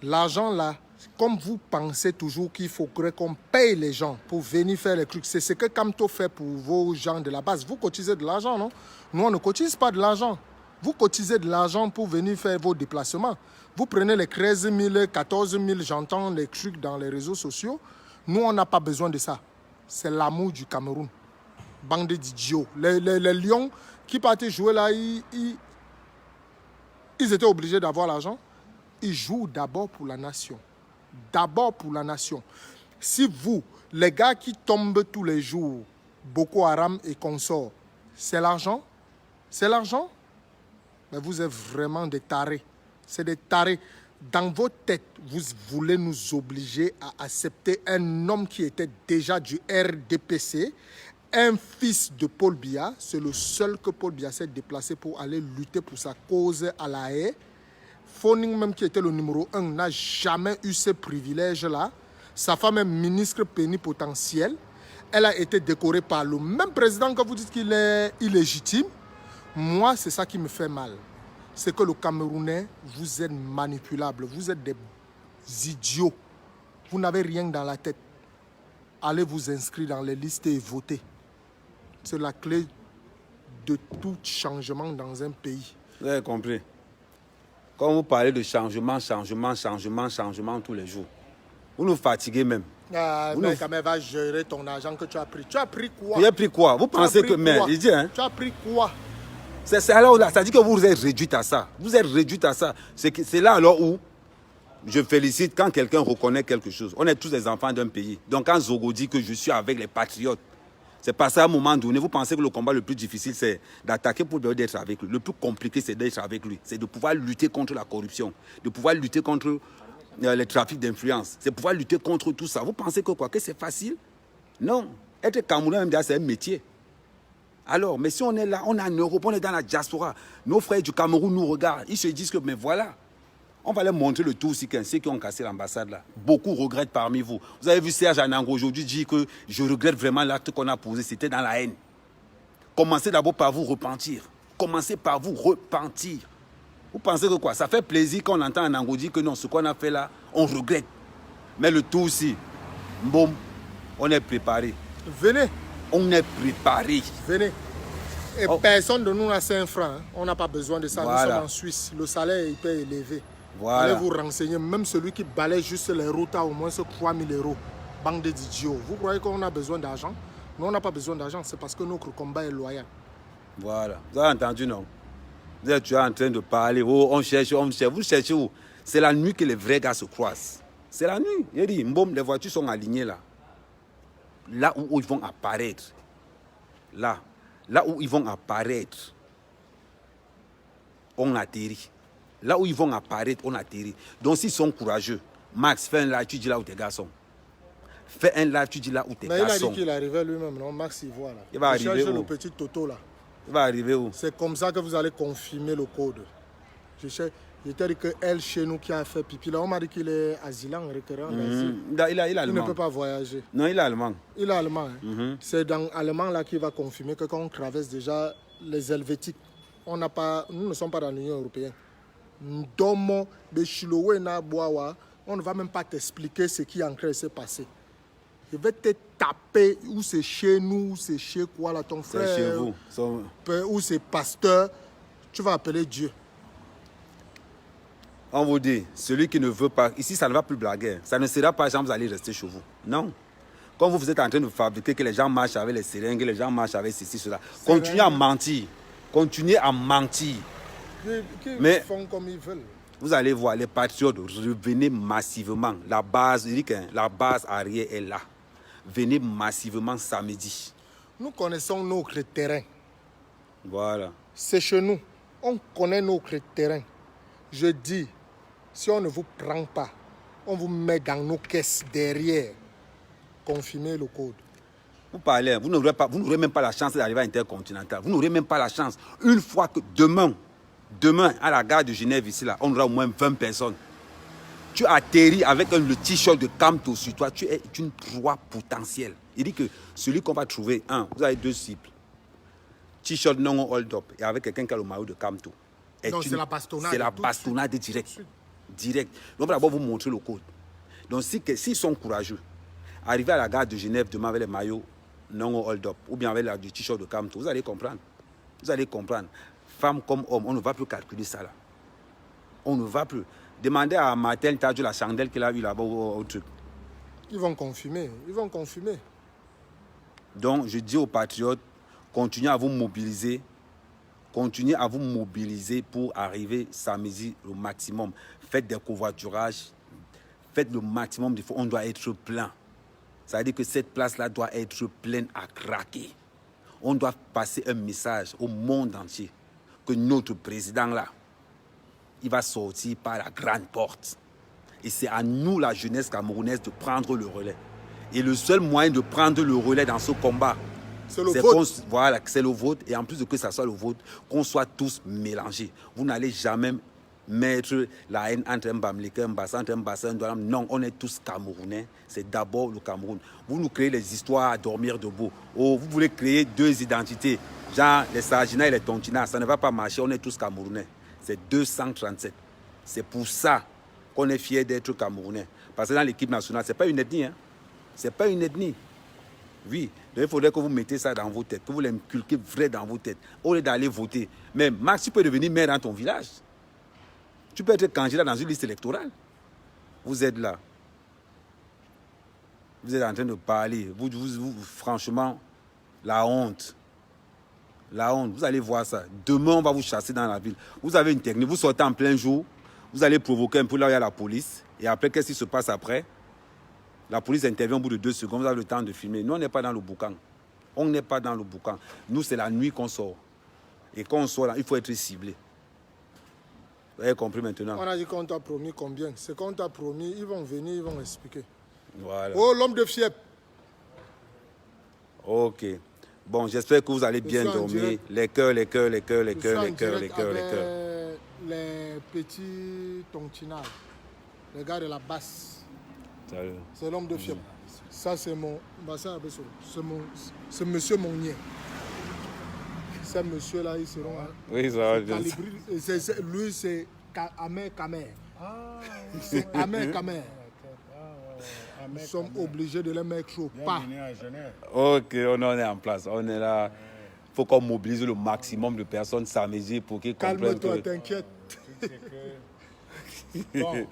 L'argent là, comme vous pensez toujours qu'il faudrait qu'on paye les gens pour venir faire les trucs, c'est ce que Kamto fait pour vos gens de la base. Vous cotisez de l'argent, non? Nous, on ne cotise pas de l'argent. Vous cotisez de l'argent pour venir faire vos déplacements. Vous prenez les 13 000, 14 000, j'entends les trucs dans les réseaux sociaux. Nous, on n'a pas besoin de ça. C'est l'amour du Cameroun. Bande d'idiots. Les Lions qui partaient jouer là, ils étaient obligés d'avoir l'argent. Ils jouent d'abord pour la nation. D'abord pour la nation. Si vous, les gars qui tombent tous les jours, Boko Haram et consorts, c'est l'argent? C'est l'argent? Mais vous êtes vraiment des tarés. C'est des tarés. Dans vos têtes, vous voulez nous obliger à accepter un homme qui était déjà du RDPC, un fils de Paul Biya. C'est le seul que Paul Biya s'est déplacé pour aller lutter pour sa cause à La Haye. Foning, même qui était le numéro 1, n'a jamais eu ce privilège-là. Sa femme est ministre plénipotentielle. Elle a été décorée par le même président que vous dites qu'il est illégitime. Moi, c'est ça qui me fait mal. C'est que le Camerounais, vous êtes manipulable. Vous êtes des idiots. Vous n'avez rien dans la tête. Allez vous inscrire dans les listes et voter. C'est la clé de tout changement dans un pays. Vous avez compris? Quand vous parlez de changement tous les jours, vous nous fatiguez même. Mais quand même, va gérer ton argent que tu as pris. Tu as pris quoi? Tu as pris quoi? Vous pensez que... Mais, il dit, hein? Tu as pris quoi? C'est alors là, ça dit que vous êtes réduite à ça. Vous êtes réduite à ça. C'est là alors où je félicite quand quelqu'un reconnaît quelque chose. On est tous des enfants d'un pays. Donc quand Zogo dit que je suis avec les patriotes, C'est parce qu'à un moment donné, vous pensez que le combat le plus difficile, c'est d'attaquer pour d'être avec lui. Le plus compliqué, c'est d'être avec lui. C'est de pouvoir lutter contre la corruption, de pouvoir lutter contre les trafics d'influence, c'est pouvoir lutter contre tout ça. Vous pensez que quoi, que c'est facile? Non. Être Camerounais, même déjà, c'est un métier. Alors, mais si on est là, on est en Europe, on est dans la diaspora, nos frères du Cameroun nous regardent, ils se disent que, mais voilà, on va leur montrer le tout aussi, ceux qui ont cassé l'ambassade là. Beaucoup regrettent parmi vous. Vous avez vu Serge Anango aujourd'hui dire que je regrette vraiment l'acte qu'on a posé, c'était dans la haine. Commencez d'abord par vous repentir. Commencez par vous repentir. Vous pensez que quoi? Ça fait plaisir quand on entend Anango dire que non, ce qu'on a fait là, on regrette. Mais le tout aussi, boum, on est préparé. Venez. On est préparé. Venez. Et personne de nous n'a 5 francs. Hein. On n'a pas besoin de ça. Voilà. Nous sommes en Suisse. Le salaire est hyper élevé. Voilà. Allez vous renseigner. Même celui qui balaye juste les routes a au moins 3 000 €. Banque d'idiots. Vous croyez qu'on a besoin d'argent? Nous, on n'a pas besoin d'argent. C'est parce que notre combat est loyal. Voilà. Vous avez entendu, non? Vous êtes en train de parler. Oh, on cherche, on cherche. Vous cherchez où? C'est la nuit que les vrais gars se croisent. C'est la nuit. Il dit, boum, les voitures sont alignées là. Là où ils vont apparaître. Là où ils vont apparaître, on atterrit. Là où ils vont apparaître, on atterrit. Donc s'ils sont courageux, Max, fais un live, tu dis là où tes gars sont. Fais un live, tu dis là où tes gars sont. Mais il a dit qu'il arrivait lui-même, non? Max, il voit là. Il va arriver où? Le petit Toto là. Il va arriver où? C'est comme ça que vous allez confirmer le code. Je t'ai dit que elle, chez nous, qui a fait pipi là, on m'a dit qu'il est asilant, requérant d'asile. Il est allemand. Il ne peut pas voyager. Non, il est allemand. Il est allemand. Hein. C'est dans l'allemand là qu'il va confirmer que quand on traverse déjà les Helvétiques, nous ne sommes pas dans l'Union européenne. On ne va même pas t'expliquer ce qui est en train de se passer. Je vais te taper, ou c'est chez nous, ou c'est chez quoi là, ton frère. C'est chez vous. Ou c'est pasteur. Tu vas appeler Dieu. On vous dit, celui qui ne veut pas, ici ça ne va plus blaguer, ça ne sera pas genre vous allez rester chez vous. Non. Quand vous êtes en train de fabriquer que les gens marchent avec les seringues, les gens marchent avec ceci, cela, continuez à mentir. Continuez à mentir. Mais font comme ils veulent. Vous allez voir, les patriotes, revenez massivement. La base arrière est là. Venez massivement samedi. Nous connaissons notre terrain. Voilà. C'est chez nous. On connaît notre terrain. Je dis, si on ne vous prend pas, on vous met dans nos caisses derrière. Confirmez le code. Vous parlez, vous n'aurez même pas la chance d'arriver à Intercontinental. Vous n'aurez même pas la chance. Une fois que demain, à la gare de Genève, ici, là, on aura au moins 20 personnes. Tu atterris avec le t-shirt de Camto sur toi, tu es une proie potentielle. Il dit que celui qu'on va trouver, vous avez 2 cibles. T-shirt non hold up et avec quelqu'un qui a le maillot de Camto. Donc c'est la bastonnade. C'est la bastonnade direct. Donc on va d'abord vous montrer le code. Donc s'ils sont courageux, arriver à la gare de Genève demain avec les maillots non hold up ou bien avec le t-shirt de Camto, vous allez comprendre. Vous allez comprendre. Femme comme homme, on ne va plus calculer ça là. On ne va plus. Demandez à Martin Tadjo la chandelle qu'il a eu là-bas au truc. Ils vont confirmer. Donc je dis aux patriotes, continuez à vous mobiliser. Continuez à vous mobiliser pour arriver samedi au maximum. Faites des covoiturages. Faites le maximum d'efforts. On doit être plein. Ça veut dire que cette place-là doit être pleine à craquer. On doit passer un message au monde entier que notre président-là, il va sortir par la grande porte. Et c'est à nous, la jeunesse camerounaise, de prendre le relais. Et le seul moyen de prendre le relais dans ce combat, c'est le vote. Voilà, c'est le vote. Et en plus de que ça soit le vote, qu'on soit tous mélangés. Vous n'allez jamais mettre la haine entre un Bamileke, un Bassa, entre un Bassa, un Doualam. Non, on est tous Camerounais. C'est d'abord le Cameroun. Vous nous créez les histoires à dormir debout. Oh, vous voulez créer 2 identités. Genre les Sagina et les Tontina. Ça ne va pas marcher. On est tous Camerounais. C'est 237. C'est pour ça qu'on est fiers d'être Camerounais. Parce que dans l'équipe nationale, ce n'est pas une ethnie. Hein? Ce n'est pas une ethnie. Oui, donc il faudrait que vous mettez ça dans vos têtes, que vous l'inculquez vrai dans vos têtes, au lieu d'aller voter. Mais Max, tu peux devenir maire dans ton village. Tu peux être candidat dans une liste électorale. Vous êtes là. Vous êtes en train de parler. Vous, franchement, la honte. La honte, vous allez voir ça. Demain, on va vous chasser dans la ville. Vous avez une technique, vous sortez en plein jour, vous allez provoquer un peu là où il y a la police. Et après, qu'est-ce qui se passe après? La police intervient au bout de 2 secondes, vous avez le temps de filmer. Nous, on n'est pas dans le boucan. On n'est pas dans le boucan. Nous, c'est la nuit qu'on sort. Et quand on sort là, il faut être ciblé. Vous avez compris maintenant? On a dit qu'on t'a promis combien? Ce qu'on t'a promis, ils vont venir, ils vont expliquer. Voilà. Oh, l'homme de Fiep. Ok. Bon, j'espère que vous allez bien dormir. Les cœurs. Les petits tontinards. Les gars de la basse. C'est l'homme de Fiep. Ça, c'est mon... C'est monsieur Monnier. Ces monsieur-là, ils seront... Oui, ça va. Lui, c'est Amer Kamer. C'est Amer Kamer. Nous sommes obligés de les mettre au pas. Ok, on est en place. On est là. Il faut qu'on mobilise le maximum de personnes samedi pour qu'ils comprennent. Calme-toi, t'inquiète. Bon,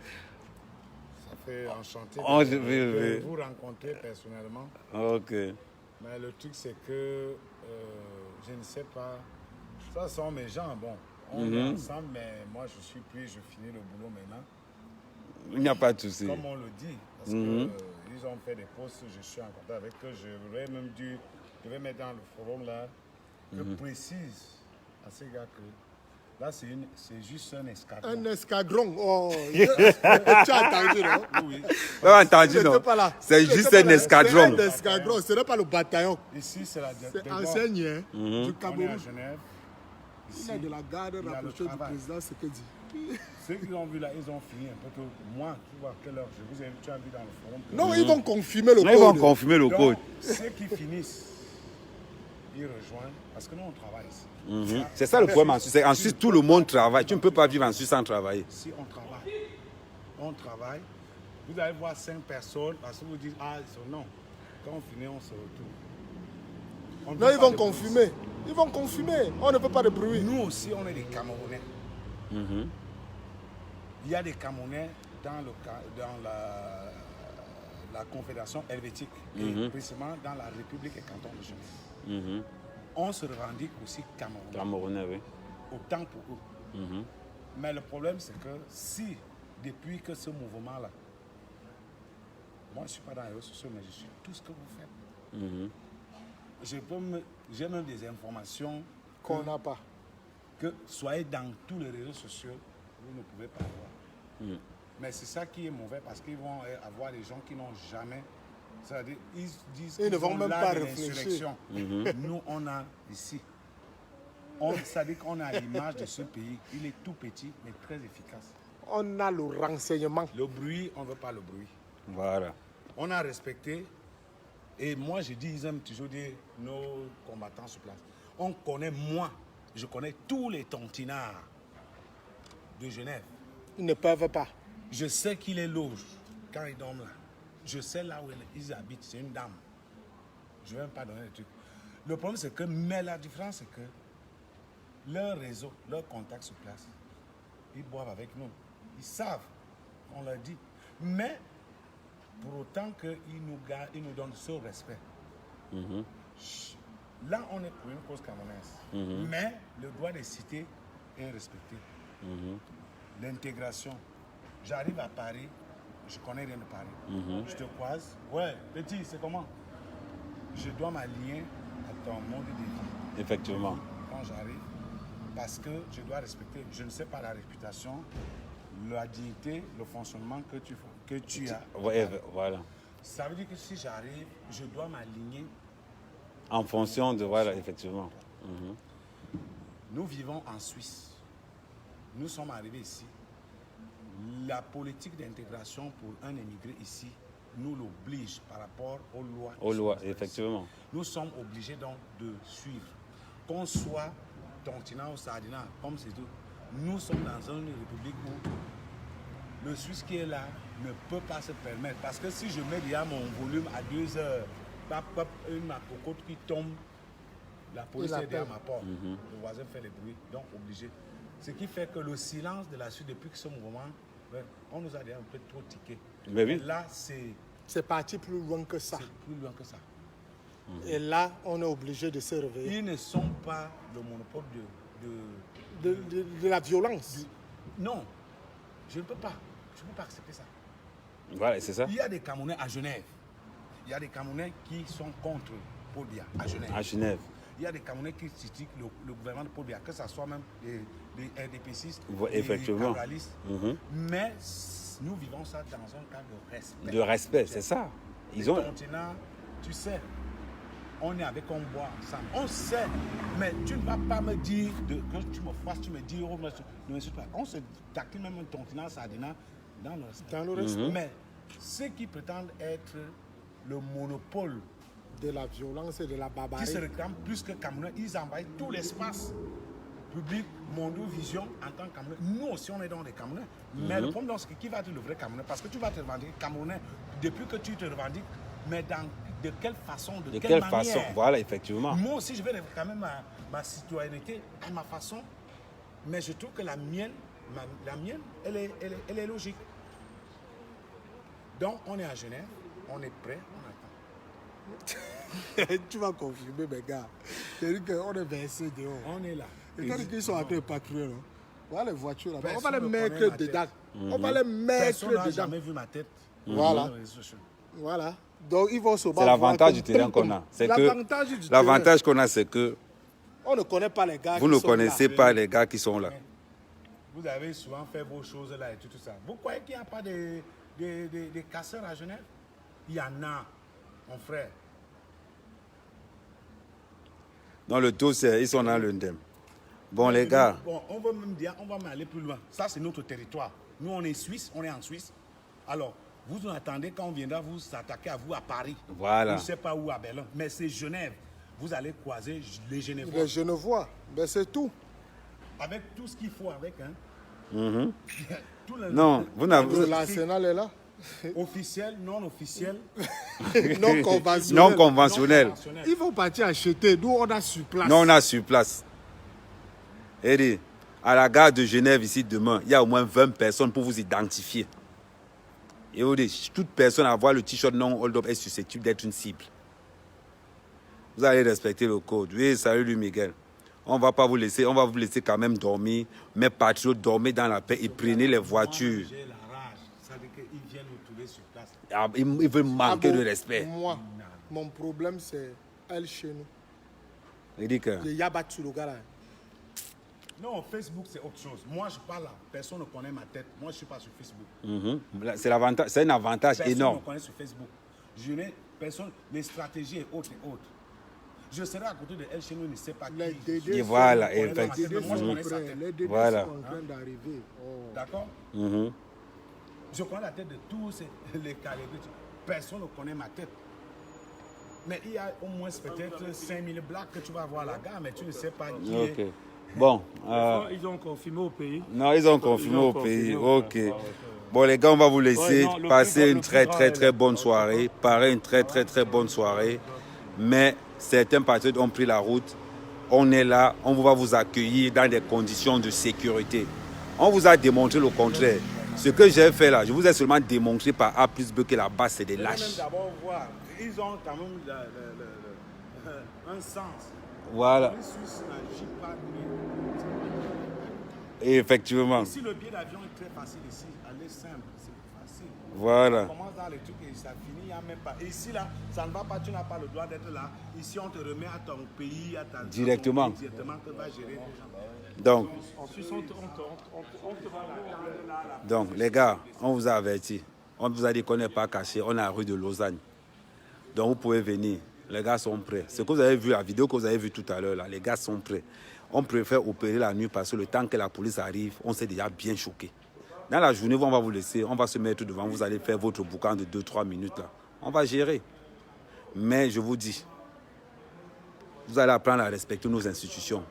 ça fait enchanté de vous rencontrer personnellement. Ok. Mais le truc, c'est que je ne sais pas. Ça sont mes gens. Bon, on est ensemble, mais moi, je suis pris, je finis le boulot maintenant. Il n'y a pas de souci. Comme on le dit, parce qu'ils ont fait des posts, je suis en contact avec eux. J'aurais même dû, je vais mettre dans le forum là, je précise à ces gars que là, c'est juste un escadron. Un escadron. Oh, tu as entendu, non? Oui. Entendu, non? C'est juste un escadron. C'est un escadron, ce n'est pas le bataillon. Ici, c'est la C'est enseigne du On est à Cameroun. Genève. Il est de la garde rapprochée du président, ce que dit. Ceux qui l'ont vu là, ils ont fini un peu tôt. Moi, tu vois à quelle heure je vous ai tu as vu dans le forum. Non, ils vont confirmer le code. Ils vont confirmer le code. Donc, ceux qui finissent, ils rejoignent. Parce que nous, on travaille ici. C'est ça le problème en Suisse. En Suisse, tout le monde travaille. Tu ne peux pas vivre en Suisse sans travailler. Si on travaille, vous allez voir 5 personnes parce que vous dites, ah, ils sont non. Quand on finit, on se retrouve. Non, ils vont confirmer. Ils vont confirmer. On ne peut pas de bruit. Nous aussi, on est des Camerounais. Il y a des Camerounais dans la Confédération helvétique, et précisément dans la République et canton de Genève. On se revendique aussi Camerounais. Camerounais, oui. Autant pour eux. Mais le problème, c'est que si, depuis que ce mouvement-là, moi, je ne suis pas dans les réseaux sociaux, mais je suis tout ce que vous faites. J'ai même des informations qu'on n'a pas. Que soyez dans tous les réseaux sociaux, vous ne pouvez pas avoir. Mais c'est ça qui est mauvais parce qu'ils vont avoir des gens qui n'ont jamais. C'est-à-dire, ils disent qu'ils ne vont même pas réfléchir. Nous, on a ici. C'est-à-dire qu'on a l'image de ce pays. Il est tout petit, mais très efficace. On a le renseignement. Le bruit, on ne veut pas le bruit. Voilà. On a respecté. Et moi, je dis, ils aiment toujours dire nos combattants sur place. On connaît, moi, je connais tous les tontinards de Genève. Ils ne peuvent pas. Je sais qu'il est loge quand ils dorment là. Je sais là où ils habitent. C'est une dame. Je ne vais même pas donner le truc. Le problème, c'est que, mais la différence, c'est que leur réseau, leur contact sur place, ils boivent avec nous. Ils savent, on leur dit. Mais, pour autant qu'ils nous donnent ce respect. Là, on est pour une cause camerounaise. Mais le droit des cités est respecté. L'intégration. J'arrive à Paris, je connais rien de Paris. Je te croise. Ouais, petit, c'est comment? Je dois m'aligner à ton mode de vie. Effectivement. Quand j'arrive, parce que je dois respecter, je ne sais pas la réputation, la dignité, le fonctionnement que tu as. Ouais, voilà. Ça veut dire que si j'arrive, je dois m'aligner. En fonction de, voilà, effectivement. Nous vivons en Suisse. Nous sommes arrivés ici. La politique d'intégration pour un émigré ici nous l'oblige par rapport aux lois. Aux lois, effectivement. Nous sommes obligés donc de suivre. Qu'on soit tontinant ou sardinant, comme c'est tout. Nous sommes dans une république où le Suisse qui est là ne peut pas se permettre. Parce que si je mets déjà mon volume à 2 heures, une cocotte qui tombe, la police est derrière ma porte. Le voisin fait les bruits, donc obligé. Ce qui fait que le silence de la Suisse, depuis que ce mouvement, on nous a déjà un peu trop tiqué. Mais oui. Là, c'est parti plus loin que ça. C'est plus loin que ça. Et là, on est obligé de se réveiller. Ils ne sont pas le monopole de la violence. Non, je ne peux pas. Je ne peux pas accepter ça. Voilà, c'est ça. Il y a des Camerounais à Genève. Il y a des Camerounais qui sont contre Paul Biya, à Genève. À Genève. Il y a des Camerounais qui critiquent le gouvernement de Paul Biya, que ce soit même des RDPCistes, effectivement. des cameralistes. Mais nous vivons ça dans un cas de respect. De respect, c'est ça. Ils ont... Le continent, tu sais, on est avec, on boit ensemble. On sait, mais tu ne vas pas me dire que tu me fasses, tu me dis, oh, ne m'insulte pas. On se taquine même un continent sardinat dans le respect. Dans le respect. Mais ceux qui prétendent être le monopole de la violence et de la barbarie. Qui se réclament plus que Camerounais, ils envahissent tout l'espace public, Mondovision en tant que Camerounais. Nous aussi, on est dans des Camerounais. Mais le problème, c'est qui va être le vrai Camerounais? Parce que tu vas te revendiquer Camerounais depuis que tu te revendiques, mais de quelle façon, de quelle manière? façon? Voilà, effectivement. Moi aussi, je vais réclamer ma citoyenneté à ma façon, mais je trouve que la mienne, elle est logique. Donc, on est à Genève, on est prêt, on attend. Tu vas confirmer, mes gars. C'est-à-dire qu'on est versé dehors. On est là. Et quand ils sont en train de patrouiller, voilà les voitures là-bas. On Personne va les ne mettre connaît ma dedans. tête. On va les mettre Personne n'a dedans. jamais vu ma tête. Voilà. Voilà. Donc ils vont se battre. C'est l'avantage du terrain qu'on a. L'avantage qu'on a, c'est que on ne connaît pas les gars. Vous ne connaissez pas les gars qui sont là. Vous avez souvent fait vos choses là et tout ça. Vous croyez qu'il n'y a pas des casseurs à Genève? Il y en a, mon frère. Dans le dos, ils sont dans l'undem. Bon, les gars. Bon, on va même dire, on va même aller plus loin. Ça, c'est notre territoire. Nous, on est Suisse, on est en Suisse. Alors, vous attendez quand on viendra vous attaquer à vous à Paris. Voilà. Je ne sais pas où à Berlin, mais c'est Genève. Vous allez croiser les Genevois. Les Genevois, ben c'est tout. Avec tout ce qu'il faut avec, hein. Non, vous n'avez... L'arsenal est là. Officiel, non officiel. Non conventionnel. Non conventionnel. Ils vont partir acheter. Nous, on a sur place. Non, on a sur place. Et à la gare de Genève, ici, demain, il y a au moins 20 personnes pour vous identifier. Et toute personne à voir le t-shirt non hold-up est susceptible d'être une cible. Vous allez respecter le code. Oui, salut lui, Miguel. On va pas vous laisser, on va vous laisser quand même dormir. Mais patriotes, dormez dans la paix et prenez les voitures. J'ai la rage. Ça veut dire qu'ils viennent nous trouver sur place. Ah, ils veulent manquer de respect. Moi, mon problème, c'est elle chez nous. Il dit que... Le Yabatsu, le gars là. Non, Facebook, c'est autre chose. Moi, je parle là. Personne ne connaît ma tête. Moi, je ne suis pas sur Facebook. C'est un avantage énorme. Personne ne connaît sur Facebook. Je n'ai personne. Les stratégies et autres et autres. Je serai à côté de elle chez nous, je ne sais pas qui. Et voilà, effectivement. Moi, je connais sa tête. Les DD Voilà. sont en train d'arriver. Oh. D'accord? Je connais la tête de tous les calés. Personne ne connaît ma tête. Mais il y a au moins peut-être 5000 blagues que tu vas voir à la gare, mais tu ne sais pas qui est. Bon. Ils ont confirmé au pays. Non, ils ont confirmé au pays. Ok. Bon, les gars, on va vous laisser passer une très bonne soirée. Pareil, une très bonne soirée. Mais certains patriotes ont pris la route. On est là, on va vous accueillir dans des conditions de sécurité. On vous a démontré le contraire. Ce que j'ai fait là, je vous ai seulement démontré par A plus B que la base, c'est des lâches. D'abord voir, ils ont quand même un sens. Voilà. Les Suisses n'agissent pas Et effectivement. Ici, le billet d'avion est très facile ici. Aller simple, c'est facile. Voilà. On commence dans les trucs et ça finit, il n'y a même pas. Et ici, là, ça ne va pas, tu n'as pas le droit d'être là. Ici, on te remet à ton pays, à ta Directement. directement, que va gérer les gens. Donc, En Suisse, on te va là. donc, les gars, on vous a averti. On vous a dit qu'on n'est pas caché. On est à la rue de Lausanne. Donc, vous pouvez venir. Les gars sont prêts. Ce que vous avez vu, la vidéo que vous avez vue tout à l'heure, là, les gars sont prêts. On préfère opérer la nuit parce que le temps que la police arrive, on s'est déjà bien choqué. Dans la journée, on va vous laisser, on va se mettre devant, vous allez faire votre boucan de 2-3 minutes. Là. On va gérer. Mais je vous dis, vous allez apprendre à respecter nos institutions.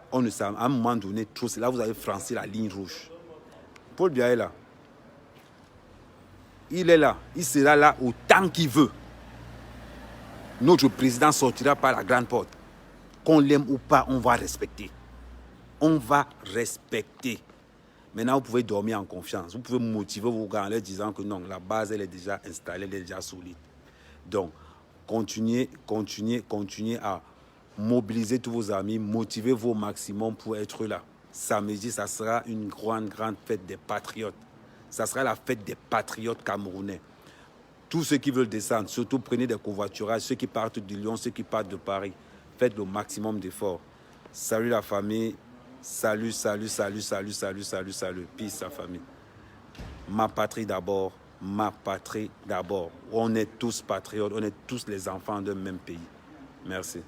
On ne sait, à un moment donné, trop, c'est là vous avez franchi la ligne rouge. Paul Biya est là. Il est là. Il sera là autant qu'il veut. Notre président sortira par la grande porte. Qu'on l'aime ou pas, on va respecter. On va respecter. Maintenant, vous pouvez dormir en confiance. Vous pouvez motiver vos gars en leur disant que non, la base, elle est déjà installée, elle est déjà solide. Donc, continuez à mobiliser tous vos amis, motivez-vous au maximum pour être là. Samedi, ça sera une grande fête des patriotes. Ça sera la fête des patriotes camerounais. Tous ceux qui veulent descendre, surtout prenez des covoiturages, ceux qui partent de Lyon, ceux qui partent de Paris. Faites le maximum d'efforts. Salut la famille. Salut, salut, salut, salut, salut, salut, salut. Peace la famille. Ma patrie d'abord. Ma patrie d'abord. On est tous patriotes, on est tous les enfants d'un même pays. Merci.